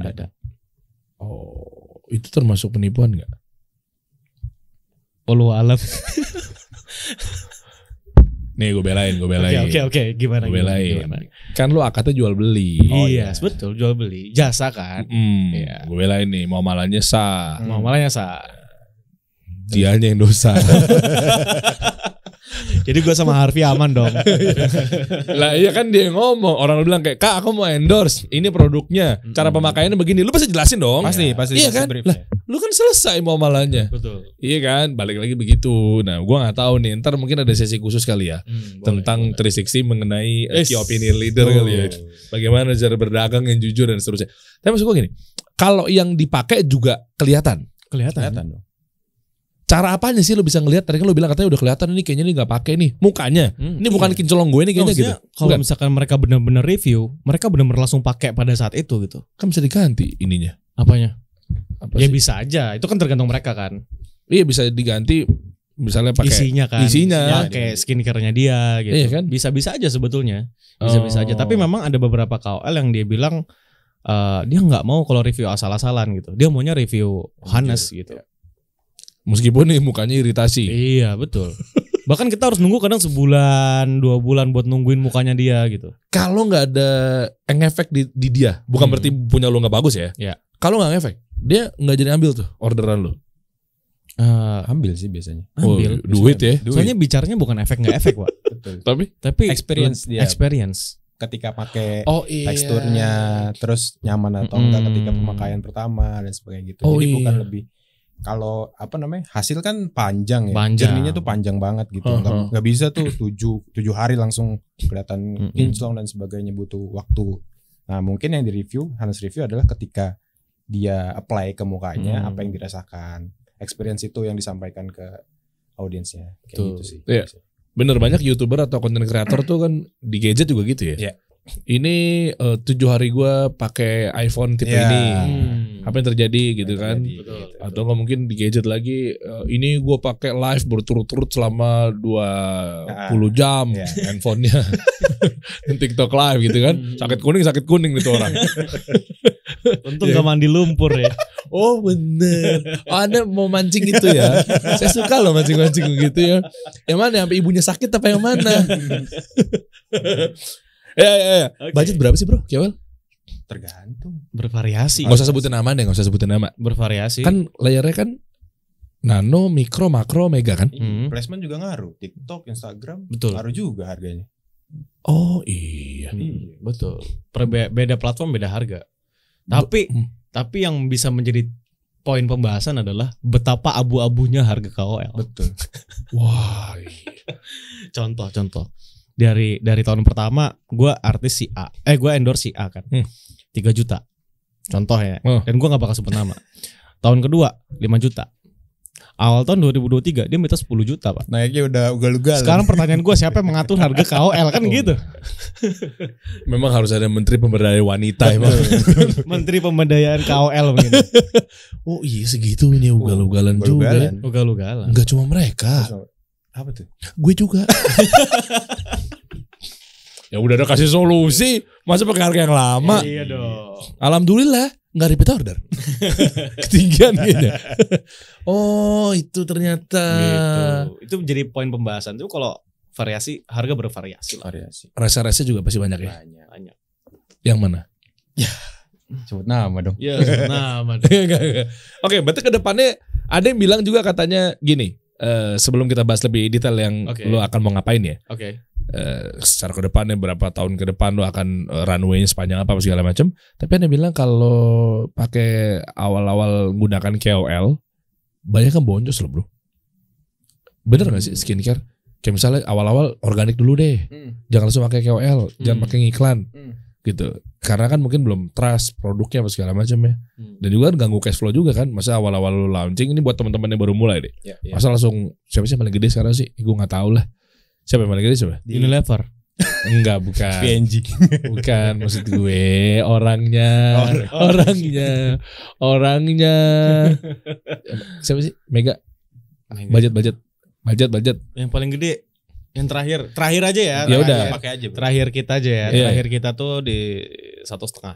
Oh, itu termasuk penipuan nggak? Walau alam. Nih gue belain. Oke. Gimana? Gue belain. Kan lu akadnya jual beli. Iya, betul, jual beli, jasa kan. Iya. Gue belain nih, mau malahnya sah. Muamalahnya sah. Dianya yang dosa. Jadi gue sama Harvey aman dong. Lah iya kan dia yang ngomong. Orang bilang kayak, "Kak, aku mau endorse. Ini produknya. Cara pemakaiannya begini." Lu pasti jelasin dong. Pasti. Iya kan? brief. Lah, lu kan selesai mau malahnya. Betul. Iya kan? Balik lagi begitu. Nah, gua nggak tahu nih. Ntar mungkin ada sesi khusus kali ya tentang 360 mengenai key opinion leader kali ya. Bagaimana cara berdagang yang jujur dan seterusnya. Tapi maksud gua gini, kalau yang dipakai juga kelihatan. Kelihatan dong. Cara apanya sih lu bisa ngelihat? Tadi kan lu bilang katanya udah kelihatan ini kayaknya nih nggak pakai nih mukanya. Ini bukan kincolong gue nih kayaknya gitu. Kalau misalkan mereka benar-benar review, mereka benar-benar langsung pakai pada saat itu gitu. Kan bisa diganti ininya. Apanya? Apa Ya sih? bisa aja. Itu kan tergantung mereka kan. Iya bisa diganti misalnya pakai isinya kan. isinya. Ya, kayak skincare-nya dia gitu. Iya kan? Bisa-bisa aja sebetulnya. Bisa-bisa aja. Tapi memang ada beberapa KOL yang dia bilang dia nggak mau kalau review asal-asalan gitu. Dia maunya review honest gitu. Meskipun nih mukanya iritasi. Iya betul. Bahkan kita harus nunggu kadang sebulan 2 bulan buat nungguin mukanya dia gitu. Kalau nggak ada ngefek di dia, bukan berarti punya lu nggak bagus ya. Iya. Kalau nggak ngefek, dia nggak jadi ambil tuh orderan lu. Ambil sih biasanya. Ambil. Duit ya. Soalnya bicaranya bukan efek nggak efek, Pak. Betul. Tapi Experience dia. Experience. Ketika pakai Iya. teksturnya terus nyaman atau enggak ketika pemakaian pertama dan sebagainya gitu. Jadi bukan lebih kalau hasil kan panjang ya. Journey-nya tuh panjang banget gitu. Enggak bisa tuh 7 hari langsung kelihatan kinclong dan sebagainya, butuh waktu. Nah, mungkin yang honest review adalah ketika dia apply ke mukanya apa yang dirasakan. Experience itu yang disampaikan ke audiensnya. Kayak gitu sih. Iya. Bener, banyak YouTuber atau content creator tuh kan di gadget juga gitu ya. Iya. Ini 7 hari gue pakai iPhone tipe ini. Apa yang terjadi gitu kan? Atau nggak mungkin di gadget lagi ini gue pakai live berturut-turut selama 20 jam handphonenya. TikTok live gitu kan. Sakit kuning nih tuh orang. Untung gak mandi lumpur ya. Oh bener. Anda mau mancing gitu ya. Saya suka loh mancing-mancing gitu ya. Yang mana? Sampai ibunya sakit apa yang mana? Ya. Okay. Budget berapa sih bro? KOL? Tergantung. Bervariasi. Gak usah sebutin nama deh, gak usah sebutin nama. Bervariasi. Kan layarnya kan nano, mikro, makro, mega kan? Placement juga ngaruh. TikTok, Instagram, betul. ngaruh juga harganya. Oh iya. Betul. Beda platform, beda harga. Tapi yang bisa menjadi poin pembahasan adalah betapa abu-abunya harga KOL. Betul. Wah. Contoh. Dari tahun pertama gue artis si A. Gue endorse si A kan. 3 juta. Contoh ya. Dan gue gak bakal sebut nama. Tahun kedua 5 juta. Awal tahun 2023 dia minta 10 juta Pak. Naiknya udah ugal-ugal. Sekarang pertanyaan gue, siapa yang mengatur harga KOL kan gitu. Memang harus ada menteri pemberdayaan wanita emang. Menteri pemberdayaan KOL mungkin. Oh iya segitu nih ugal-ugalan juga. Ugal-ugalan. Enggak cuma mereka. Apa tuh? Gue juga. Ya udah ada kasih solusi, masa pakai harga yang lama? Iya dong. Alhamdulillah nggak repeat order. Ketinggian gitu. Oh itu ternyata. Gitu. Itu menjadi poin pembahasan tuh kalau variasi harga bervariasi lah. Rasa-rasa juga pasti banyak ya. Banyak. Yang mana? Ya. Sebut nama dong. Ya, sebut nama dong. Oke, berarti kedepannya ada yang bilang juga katanya gini. Sebelum kita bahas lebih detail yang lo akan mau ngapain ya. Oke. Secara ke depannya berapa tahun ke depan lo akan runway-nya sepanjang apa segala macam. Tapi ada yang bilang kalau pakai awal-awal menggunakan KOL banyak kan boncos lo bro. Bener gak sih skincare? Kayak misalnya awal-awal organik dulu deh. Jangan langsung pakai KOL, jangan pakai iklan. Gitu. Karena kan mungkin belum trust produknya apa segala macam ya. Dan juga kan ganggu cash flow juga kan. Masa awal-awal lu launching ini buat teman-teman yang baru mulai deh. Masa langsung siapa sih yang paling gede sekarang sih? Gue nggak tahu lah. Siapa yang paling gede siapa? Unilever. Enggak, bukan. PNG. Bukan, maksud gue orangnya. Siapa sih? Mega. Budget. Yang paling gede yang terakhir aja ya. Ya udah. Pakai aja. Terakhir kita aja ya. Terakhir kita tuh di 1,5.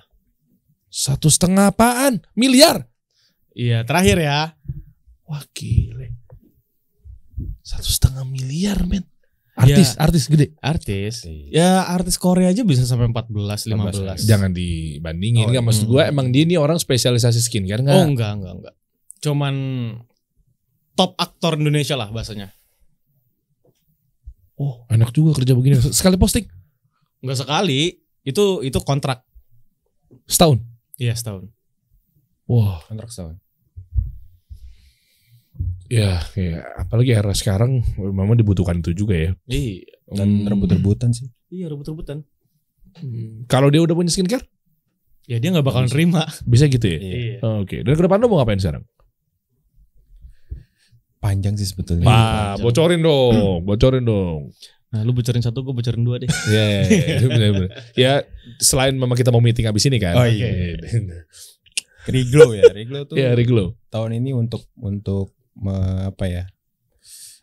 1,5 apaan? Miliar? Iya, terakhir ya. Wah gile. 1,5 miliar men. Artis gede. Artis. Ya artis Korea aja bisa sampai 14, 15. Jangan dibandingin. Enggak maksud gue emang dia ini orang spesialisasi skincare enggak? Oh enggak. Cuman top aktor Indonesia lah bahasanya. Oh enak juga kerja begini. Sekali posting? Enggak sekali. Itu kontrak. Setahun? Iya setahun. Wah kontrak setahun. Ya, apalagi era sekarang memang dibutuhkan itu juga ya. Iya. Dan rebut-rebutan sih. Iya rebut-rebutan. Kalau dia udah punya skincare? Ya dia gak bakal nerima. Bisa gitu ya? Iya. Oke. Dan ke depan lo mau ngapain sekarang? Panjang sih sebetulnya. Bocorin dong. Nah lu bocorin 1, gue bocorin 2 deh. Bener. Ya selain memang kita mau meeting abis ini kan. Oh iya. Riglow ya. Riglow tuh. Ya Riglow. Tahun ini untuk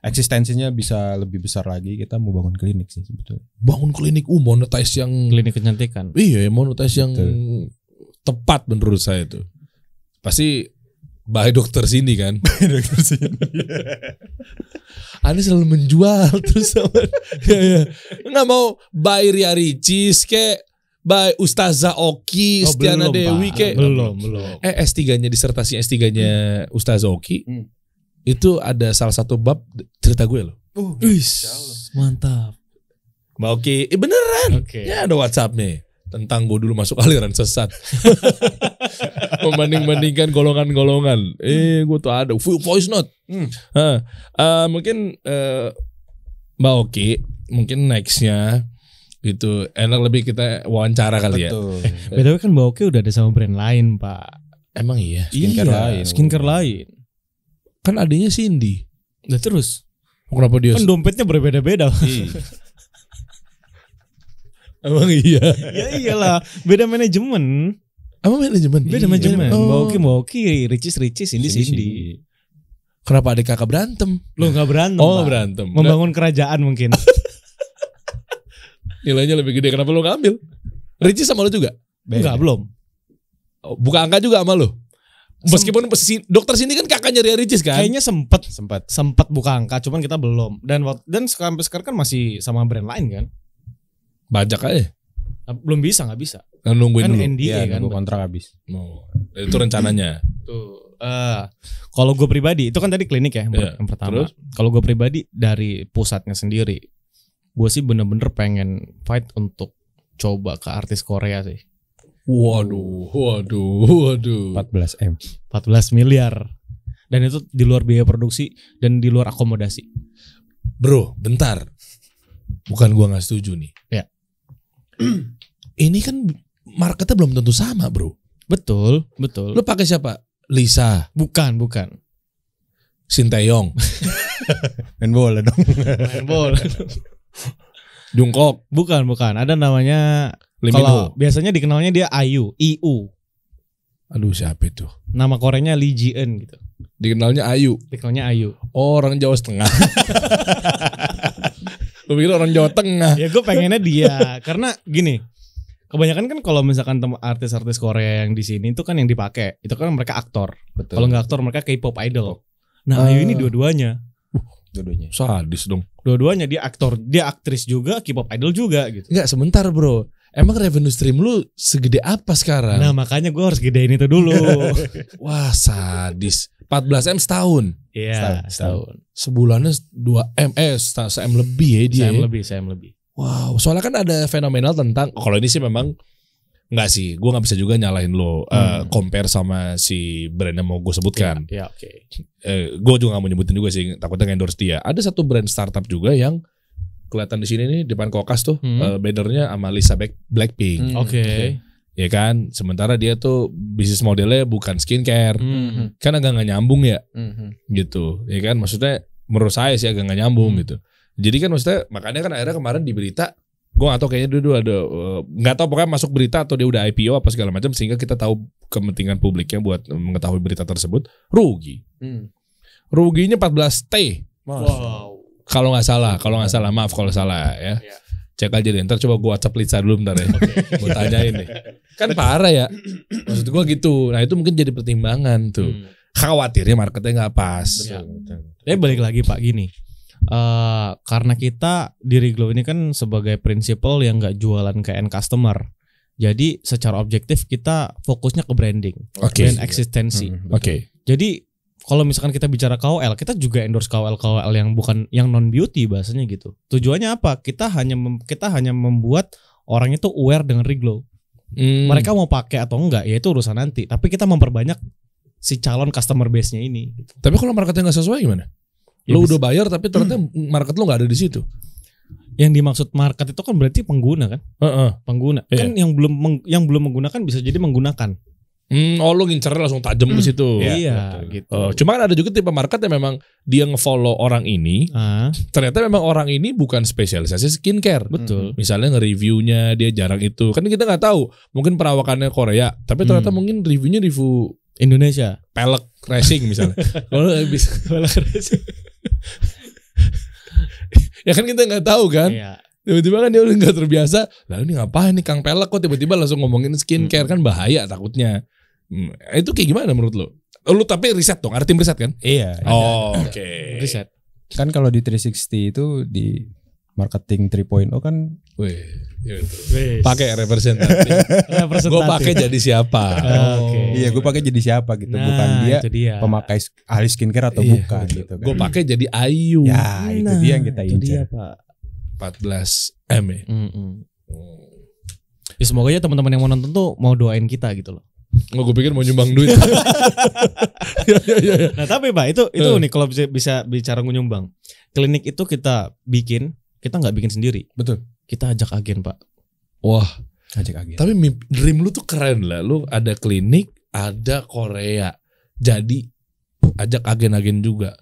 eksistensinya bisa lebih besar lagi, kita mau bangun klinik sih sebetulnya. Bangun klinik, monetize yang Klinik kecantikan. iya, monetize yang Betul. tepat menurut saya itu. Pasti by dokter sini kan. Dokter sini. Anda selalu menjual terus sama ya. Nggak mau by Ria Ricis kayak by Ustazah Oki, Stiana Dewi kayak belum. S3-nya disertasi S3-nya Ustazah Oki. Hmm. Itu ada salah satu bab cerita gue loh. Mantap. Mbak Oki, beneran. Oke. Ya ada WhatsApp-nya tentang gue dulu masuk aliran sesat. Membanding-bandingkan golongan-golongan. Gue tuh ada voice note. Mungkin Mbak Oki, mungkin nextnya itu enak lebih kita wawancara kali ya. Betul. BTW kan Mbak Oki udah ada sama brand lain, Pak. Emang iya. Skincare lain. Skincare lain. Kan adanya Cindy. Udah terus. Kenapa dia? Kan dompetnya berbeda-beda. Emang iya. Ya iyalah, beda manajemen. Emang manajemen? Beda manajemen. Oh. Mbak Oki, Ricis, Cindy. Kenapa adik kakak berantem? Lo nggak berantem. Oh Pak. berantem. Membangun kerajaan mungkin. Nilainya lebih gede. Kenapa lo ngambil? Ricis sama lo juga? Enggak, belum. Oh, buka angka juga sama lo? Meskipun dokter sini kan kakaknya Ria Ricis kan? Kayaknya sempat buka angka, cuman kita belum. Dan sampai sekarang kan masih sama brand lain kan. Bajak aja. Belum bisa, nggak bisa. Kan nungguin Kan dulu. NDA Iya, kan. nunggu kontrak habis. Oh, itu rencananya. Tuh. Kalau gue pribadi, itu kan tadi klinik ya Iya. yang pertama. Terus? Kalau gue pribadi dari pusatnya sendiri, gue sih bener-bener pengen fight untuk coba ke artis Korea sih. Waduh. 14M. 14 miliar. Dan itu di luar biaya produksi dan di luar akomodasi. Bro, bentar. Bukan gua nggak setuju nih. Ya. Ini kan marketnya belum tentu sama, bro. Betul. Lu pakai siapa? Lisa, Bukan. Sinteyong, Main bola dong. Main bola. Jungkook, Bukan. Ada namanya. Lee Kalau Min-ho. biasanya dikenalnya dia IU. Aduh, siapa itu? Nama Koreanya Lee Ji-eun gitu. Dikenalnya Ayu. Dikenalnya IU. Orang Jawa Setengah. Lu pikir orang Jawa Tengah? Ya gue pengennya dia. Karena gini, kebanyakan kan kalau misalkan artis-artis Korea yang di sini itu kan yang dipakai, itu kan mereka aktor. Betul. Kalau nggak aktor mereka K-pop idol. Nah, Ayu ini dua-duanya. Dua-duanya. Sadis dong. Dua-duanya dia aktor, dia aktris juga, K-pop idol juga gitu. Enggak, sebentar bro. Emang revenue stream lu segede apa sekarang? Nah, makanya gue harus gedein itu dulu. Wah, sadis. 14M setahun. Iya, setahun. Sebulannya 2M, se-M lebih ya dia. Saya lebih. Wow, soalnya kan ada fenomenal tentang kalau ini sih memang enggak sih, gue nggak bisa juga nyalahin lo compare sama si brand yang mau gue sebutkan. Ya, oke. Gue juga nggak mau nyebutin juga sih, takutnya endorse dia. Ada satu brand startup juga yang kelihatan di sini nih depan Kokas tuh bannernya sama Lisa Blackpink. Oke. Ya kan, sementara dia tuh bisnis modelnya bukan skincare, kan agak nggak nyambung ya, gitu. Ya kan, maksudnya menurut saya sih agak nggak nyambung gitu. Jadi kan maksudnya makanya kan akhirnya kemarin di berita, gue nggak tahu kayaknya dulu ada nggak tahu pokoknya masuk berita atau dia udah IPO apa segala macam sehingga kita tahu kepentingan publiknya buat mengetahui berita tersebut rugi. Ruginya 14T. Wow. Kalau nggak salah, maaf kalau salah ya. Cek aja deh, ntar coba gue WhatsApp Lisa dulu bentar ya. Gue tanyain nih. Kan parah ya. Maksud gue gitu. Nah itu mungkin jadi pertimbangan tuh. Khawatirnya marketnya nggak pas. Tapi balik lagi Pak gini. Karena kita di Riglo ini kan sebagai prinsipal yang nggak jualan ke end customer. Jadi secara objektif kita fokusnya ke branding dan eksistensi. Oke. Jadi kalau misalkan kita bicara KOL, kita juga endorse KOL yang bukan yang non beauty bahasanya gitu. Tujuannya apa? Kita hanya membuat orang itu aware dengan Riglo. Mereka mau pakai atau enggak ya itu urusan nanti. Tapi kita memperbanyak si calon customer base-nya ini. Gitu. Tapi kalau marketnya nggak sesuai gimana? Ya, lo udah bayar tapi ternyata market lo nggak ada di situ. Yang dimaksud market itu kan berarti pengguna kan? Pengguna. Iya. Kan yang belum menggunakan bisa jadi menggunakan. Oh lo ngincernya langsung tajam ke situ. Iya, gitu. Cuma kan ada juga tipe market yang memang dia nge-follow orang ini. Ternyata memang orang ini bukan spesialisasi skincare. Betul. Misalnya nge-reviewnya dia jarang itu. Kan kita nggak tahu. Mungkin perawakannya Korea, tapi ternyata mungkin reviewnya review Indonesia. pelek racing misalnya. Kalau bisa pelek racing. Ya kan kita nggak tahu kan. Iya. Tiba-tiba kan dia udah nggak terbiasa. Lalu ini ngapain nih Kang Pelek kok tiba-tiba langsung ngomongin skincare kan bahaya takutnya. Itu kayak gimana menurut lo? Lu tapi riset dong, ada tim riset kan? Iya. Oh, oke. Riset. Kan kalau di 360 itu di marketing 3.0 kan Wih, pakai representatif. Gue pakai jadi siapa? Oke. iya gue pakai jadi siapa gitu, bukan dia itu dia. pemakai ahli skincare atau Iya, bukan gitu kan. Gue pakai jadi Ayu. Ya, itu dia yang kita itu dia, incar. Pak. 14M ya. Ya semoga aja teman-teman yang mau nonton tuh mau doain kita gitu loh. Nggak, gue pikir mau nyumbang duit. Ya. Nah tapi Pak itu nih kalau bisa bicara nyumbang. Klinik itu kita nggak bikin sendiri. Betul. Kita ajak agen Pak. Wah, Ajak agen. tapi dream lu tuh keren lah. Lu ada klinik, ada Korea. Jadi ajak agen-agen juga.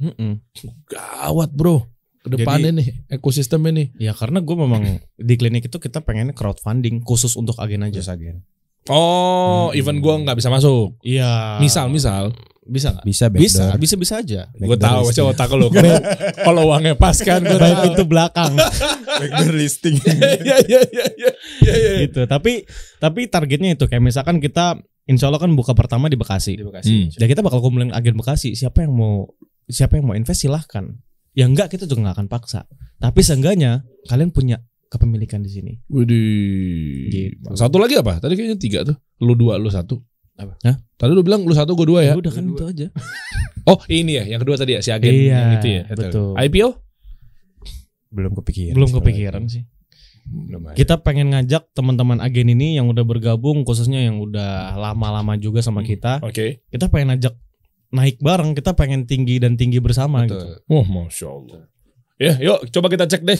Gawat bro. Kedepannya nih ekosistemnya nih. Ya karena gue memang di klinik itu kita pengen crowdfunding khusus untuk agen aja. Ajak agen. Oh, event gua nggak bisa masuk. Iya. Misal Bisa nggak? Bisa Bisa aja. gue tahu masih otak lu. Kalau uangnya pas kan gue Baik tahu. itu belakang. backdoor listing. Iya. Gitu. Tapi targetnya itu kayak misalkan kita insya Allah kan buka pertama di Bekasi. Dan kita bakal kumpulin agen Bekasi. Siapa yang mau invest silahkan. Ya enggak kita juga nggak akan paksa. Tapi seenggaknya kalian punya kepemilikan di sini. Widih. Gitu. Satu lagi apa? Tadi kayaknya 3 tuh. Lu 2, lu 1. Apa? Hah? Tadi lu bilang lu 1, gue 2 ya. Ya udah kan itu aja. Oh ini ya, yang kedua tadi ya si agen yang itu ya. Betul. IPO? Belum kepikiran. Belum kepikiran sih. Belum ada. Kita pengen ngajak teman-teman agen ini yang udah bergabung, khususnya yang udah lama-lama juga sama kita. Oke. Kita pengen ajak naik bareng, kita pengen tinggi dan tinggi bersama gitu. Oh Masya Allah. Ya yuk coba kita cek deh.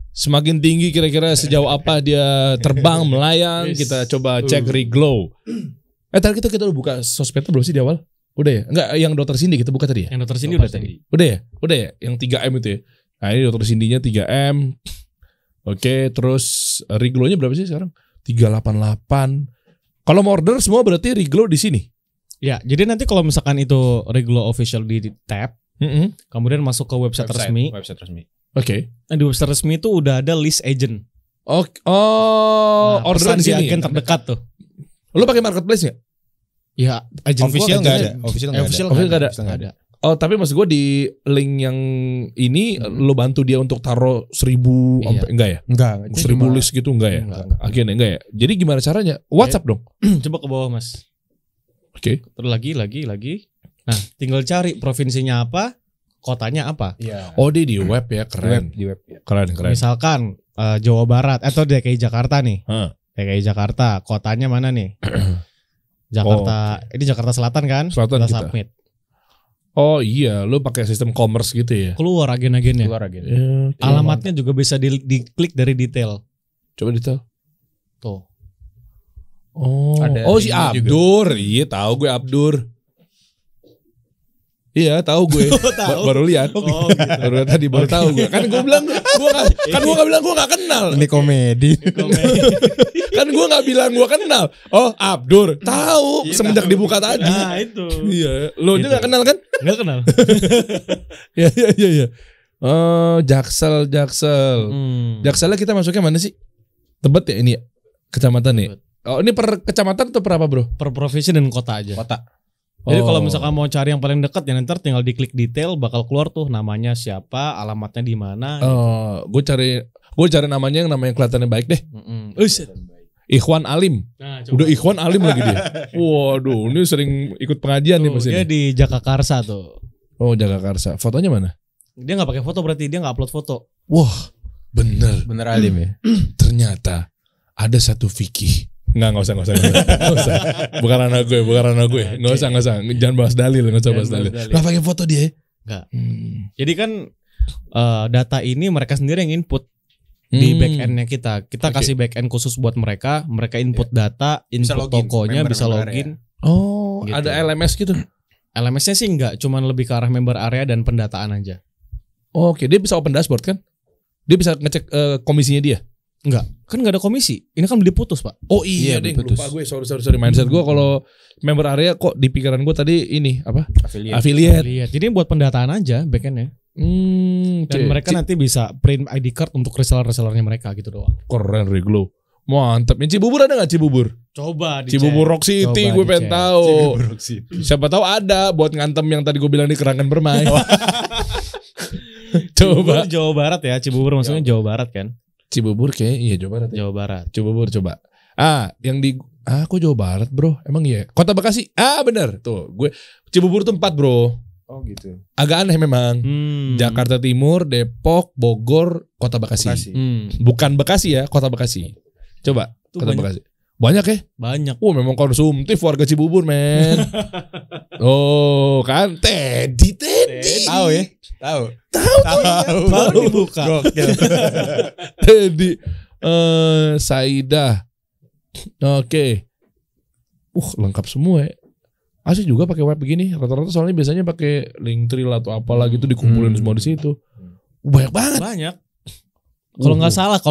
Semakin tinggi kira-kira sejauh apa dia terbang, melayang. Kita coba cek Riglow. Tadi kita udah buka sosmednya belum sih di awal? Udah ya? Enggak, yang Dokter Cindy kita buka tadi ya? Yang dokter sini udah tadi. Udah ya? Udah ya? Yang 3M itu ya? Nah ini Dokter Cindy-nya 3M. Oke, terus Riglow-nya berapa sih sekarang? 388. Kalau mau order semua berarti Riglow di sini? Ya, jadi nanti kalau misalkan itu Riglow official di tab, kemudian masuk ke website resmi. Website resmi. Oke. Nah, di website resmi itu udah ada list agent. Oh, Nah, orderan di pesan sini. agen terdekat tuh. Lo pakai marketplace nggak? Ya, agent Official gua nggak agennya- ada. Official Official nggak ada. nggak ada. Oh, tapi maksud gue di link yang ini lo bantu dia untuk taruh 1000 Iya. enggak ya? Enggak. 1000 list gitu enggak ya? Enggak. Agennya enggak ya? Jadi gimana caranya? WhatsApp dong. Coba ke bawah, Mas. Oke. Terus lagi. Nah, tinggal cari provinsinya apa, kotanya apa. Iya. Oh, dia di web ya, keren. Di web ya. Keren. Misalkan Jawa Barat atau DKI Jakarta nih. Hah. DKI Jakarta, kotanya mana nih? Jakarta. Ini Jakarta Selatan kan? Selatan kita. Submit. Oh iya, lo pakai sistem commerce gitu ya? Keluar agen-agennya. Keluar agen. Ya, oke. Alamatnya juga bisa diklik dari detail. Coba detail. Tuh. Oh, Ada si linknya juga. Abdur. Iya, tahu gue Abdur. Iya, tahu gue. Tahu. Baru lihat. Oh, gitu. Baru tadi baru tahu gue. Kan gue bilang gue nggak bilang gue nggak kenal. Ini komedi. Kan gue nggak bilang gue kenal. Oh, Abdur. Tahu semenjak dibuka tadi. Nah, itu. Iya, lo aja Gitu. nggak kenal kan? Enggak kenal. Iya. Oh, Jaksel. Jakselnya kita masuknya mana sih? Tebet ya ini ya? Kecamatan ya? Tebet. Oh, ini per kecamatan atau per apa, bro? Per provinsi dan kota aja. Kota. Jadi Oh. kalau misalkan mau cari yang paling dekat ya nanti tinggal diklik detail bakal keluar tuh namanya siapa, alamatnya di mana. Oh, gue cari namanya yang kelihatannya baik deh. Ikhwan Alim. Nah, Udah Ikhwan Alim lagi dia. Waduh, ini sering ikut pengajian nih tuh, pas dia ini. di Jagakarsa tuh. Oh, Jagakarsa. Fotonya mana? Dia nggak pakai foto berarti dia nggak upload foto. Wah, bener. Bener alim ya. Ternyata ada satu fikih. Nggak usah. Bukan anak gue. Nggak usah. Jangan bahas dalil, nggak usah bahas dalil. Nggak pakai foto dia. Nggak. Jadi kan data ini mereka sendiri yang input di back endnya kita. Kita Oke. kasih back end khusus buat mereka. Mereka input data, Bisa input login, tokonya, member bisa area. login. Oh, Gitu. ada LMS gitu. LMS-nya sih enggak, cuman lebih ke arah member area dan pendataan aja. Oke, dia bisa open dashboard kan? Dia bisa ngecek komisinya dia. Enggak, kan enggak ada komisi. Ini kan diputus, Pak. Oh iya, Iya, deh, putus. lupa gue. Sorry. Mindset gue kalau member area kok di pikiran gue tadi ini apa? Affiliate. Affiliate. Lihat. Jadi buat pendataan aja back end-nya. Dan mereka nanti bisa print ID card untuk reseller-resellernya mereka gitu doang. Keren Riglo. Mantap. Yang Cibubur ada gak Cibubur? Coba dicek. Cibubur Rock City gue pengen tahu. Cibubur Rock City. Siapa tahu ada buat ngantem yang tadi gue bilang di Kerangan Bermain. Coba. Jawa Barat ya, Cibubur maksudnya Jawa Barat kan? Cibubur kayak iya Jawa Barat. Jawa Barat. Cibubur coba. Yang di kok Jawa Barat bro? Emang iya. Kota Bekasi. Bener tuh. Gue Cibubur tuh 4 bro. Oh gitu. Agak aneh memang. Jakarta Timur, Depok, Bogor, Kota Bekasi. Bukan Bekasi ya, Kota Bekasi. Coba Tuh Kota banyak. Bekasi. Banyak ya? Banyak. Memang konsumtif warga Cibubur men. Oh kan Teddy. Tahu ya? Tahu. Baru dibuka. Gokil. Teddy. Saidah. Oke. Lengkap semua ya. Asli juga pakai web begini. Rata-rata soalnya biasanya pakai Linktree atau apalah gitu dikumpulin semua di situ. Banyak banget. Banyak. Kalau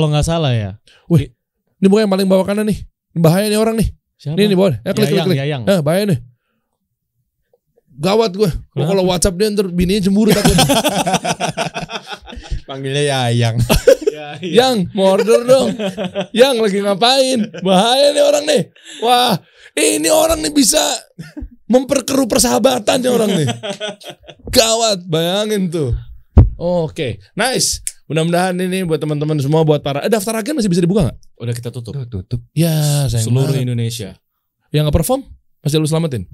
nggak salah ya. Wih, ini bukan yang paling bawah kanan nih. Bahaya nih orang nih. Siapa? Nih bawah. Klik. Yayang. Bahaya nih. Gawat gue. Kalau WhatsApp dia ntar bininya cemburu takut. Panggilnya Yayang. Yang mau order dong. Yang lagi ngapain? Bahaya nih orang nih. Wah, ini orang nih bisa memperkeruh persahabatan nih orang nih. Gawat, bayangin tuh. Oke, nice. Mudah-mudahan ini buat teman-teman semua, buat para daftar agen masih bisa dibuka nggak? Udah kita tutup. Tutup. Ya, sayang Seluruh banget. Indonesia. Yang nggak perform masih lu selamatin.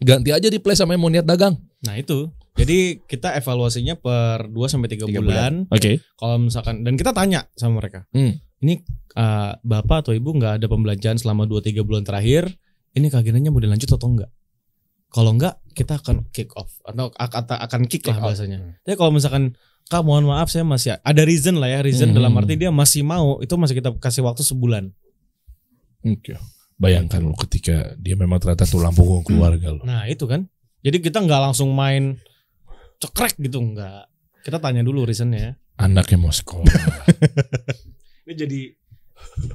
Ganti aja di play sama yang mau niat dagang. Nah itu. Jadi kita evaluasinya per 2-3 bulan. Oke. Kalau misalkan dan kita tanya sama mereka. Hmm. Ini Bapak atau Ibu nggak ada pembelanjaan selama 2-3 bulan terakhir. Ini keagenannya mau dilanjut atau enggak? Kalau enggak, kita akan kick off atau akan kick lah bahasanya. Tapi kalau misalkan Kak mohon maaf saya masih ada reason lah ya. Reason dalam arti dia masih mau. Itu masih kita kasih waktu sebulan. Oke. Bayangkan lo ketika dia memang ternyata tulang punggung keluarga lo. Nah itu kan. Jadi kita nggak langsung main cekrek gitu. Enggak. Kita tanya dulu reasonnya. Anaknya mau sekolah. Ini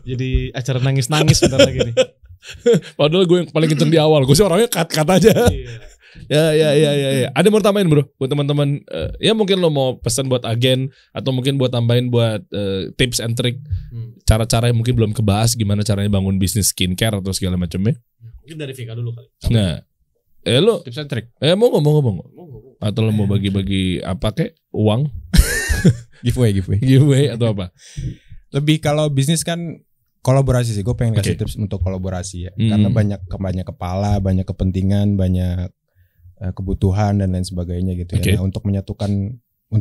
jadi acara nangis-nangis bentar lagi nih. Padahal gue yang paling kenceng di awal. Gue sih orangnya cut aja. Ya. Ada yang mau tambahin bro buat teman-teman. Ya mungkin lo mau pesan buat agen atau mungkin buat tambahin buat tips and trick, cara-cara yang mungkin belum kebahas gimana caranya bangun bisnis skincare atau segala macamnya. Mungkin dari Vika dulu kali. Nah, lo Tips and trick. mau ngomong atau lo mau bagi-bagi apa kek uang giveaway atau apa? Lebih kalau bisnis kan kolaborasi sih. Gue pengen kasih tips untuk kolaborasi ya. Karena banyak kepala, banyak kepentingan, banyak kebutuhan dan lain sebagainya gitu ya. Nah, untuk menyatukan 6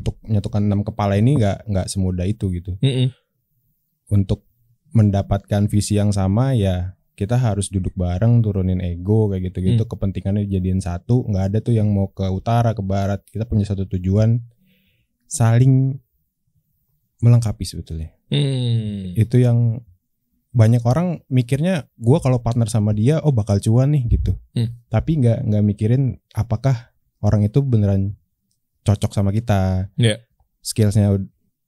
kepala ini nggak semudah itu gitu. Untuk mendapatkan visi yang sama ya kita harus duduk bareng, turunin ego kayak gitu-gitu. Kepentingannya dijadiin satu. Nggak ada tuh yang mau ke utara, ke barat. Kita punya satu tujuan, saling melengkapi sebetulnya. Itu yang banyak orang mikirnya gue kalau partner sama dia bakal cuan nih gitu. Tapi nggak mikirin apakah orang itu beneran cocok sama kita. Skillsnya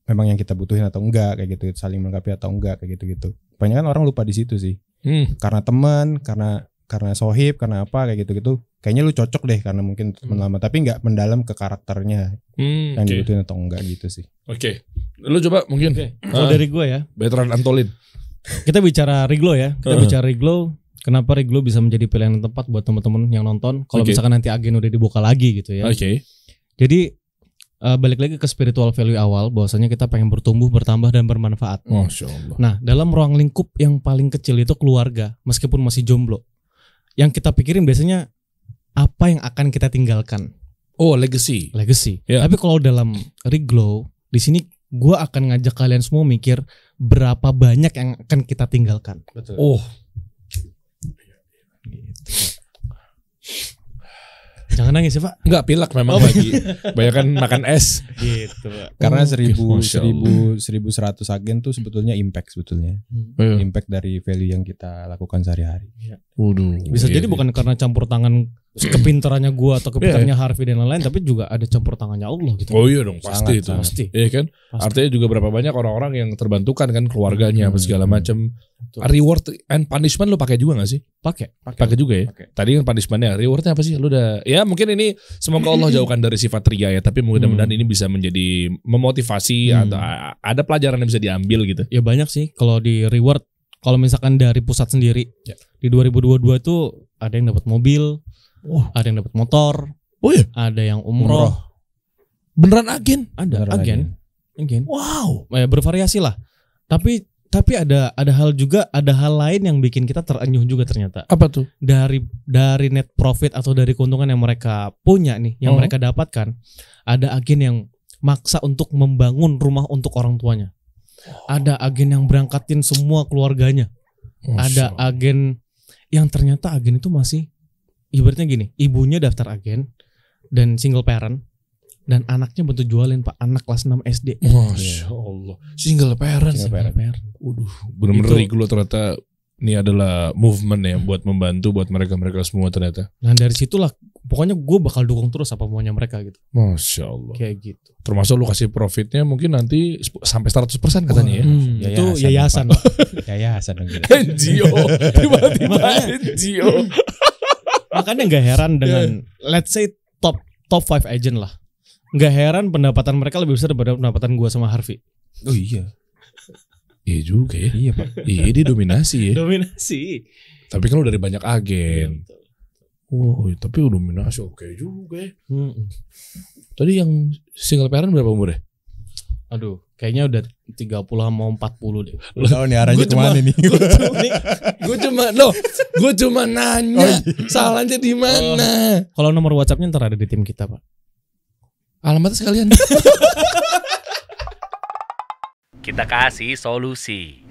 memang yang kita butuhin atau enggak kayak gitu, saling melengkapi atau enggak kayak gitu. Banyak kan orang lupa di situ sih. Karena teman, karena sohib, karena apa kayak gitu. Kayaknya lu cocok deh karena mungkin teman lama, tapi nggak mendalam ke karakternya yang dibutuhin atau enggak gitu sih. Oke. Lu coba mungkin. Kalau dari gue ya. Veteran Antolin. Kita bicara Riglo ya. Bicara Riglo. Kenapa Riglo bisa menjadi pilihan yang tepat buat teman-teman yang nonton? Kalau misalkan nanti agen udah dibuka lagi gitu ya. Jadi balik lagi ke spiritual value awal, bahwasanya kita pengen bertumbuh, bertambah dan bermanfaat. Masya Allah. Nah, dalam ruang lingkup yang paling kecil itu keluarga, meskipun masih jomblo. Yang kita pikirin biasanya apa yang akan kita tinggalkan. Legacy. Tapi kalau dalam Riglo, di sini gue akan ngajak kalian semua mikir berapa banyak yang akan kita tinggalkan. Betul. Jangan nangis ya Pak. Enggak, pilek memang lagi. Banyakan makan es. Gitu Pak. Karena 1.100 agen tuh sebetulnya impact sebetulnya. Impact dari value yang kita lakukan sehari-hari. Waduh. Bisa jadi bukan karena campur tangan kepintarannya gue atau kepintarannya Harvey dan lain-lain, tapi juga ada campur tangannya Allah gitu. Oh iya dong, pasti itu. Pasti. Iya kan? Pasti. Artinya juga berapa banyak orang-orang yang terbantukan kan keluarganya apa segala macam. Reward and punishment lu pakai juga gak sih? Pakai juga ya. Pakai. Tadi kan punishmentnya, rewardnya apa sih? Lu udah ya mungkin ini semoga Allah jauhkan dari sifat ria ya, tapi mudah-mudahan ini bisa menjadi memotivasi atau ada pelajaran yang bisa diambil gitu. Ya banyak sih kalau di reward. Kalau misalkan dari pusat sendiri di 2022 tuh ada yang dapat mobil, ada yang dapat motor, ada yang umroh. Beneran agen? Ada agen. Wow. Bervariasi lah. Tapi ada hal juga, ada hal lain yang bikin kita terenyuh juga ternyata. Apa tuh? Dari net profit atau dari keuntungan yang mereka punya nih, yang mereka dapatkan, ada agen yang maksa untuk membangun rumah untuk orang tuanya. Ada agen yang berangkatin semua keluarganya. Ada agen yang ternyata agen itu masih ibaratnya gini, ibunya daftar agen dan single parent dan anaknya bantu jualin Pak, anak kelas 6 SD. Masya Allah. Single parent. Waduh, bener-bener Riglo ternyata ini adalah movement ya buat membantu buat mereka semua ternyata. Nah dari situlah pokoknya gue bakal dukung terus apa maunya mereka gitu. Masya Allah. Kayak gitu. Termasuk lu kasih profitnya mungkin nanti sampai 100% katanya ya. Itu yayasan. Yayasan dong. NGO. Tiba-tiba NGO. Makanya gak heran dengan let's say top 5 agent lah. Gak heran pendapatan mereka lebih besar daripada pendapatan gue sama Harvey. Oh iya. Iya juga ya. Iya Pak. Iya dia dominasi ya. Dominasi. Tapi kan lu dari banyak agen. Wow, tapi dominasi oke juga ya. Tadi yang single parent berapa umurnya? Aduh, kayaknya udah 30 mau 40 deh. Lu tahu nih arahnya kemana nih? Gue cuma nanya salahnya di mana. Kalau nomor WhatsApp-nya ntar ada di tim kita, Pak. Alamatnya sekalian. Kita kasih solusi.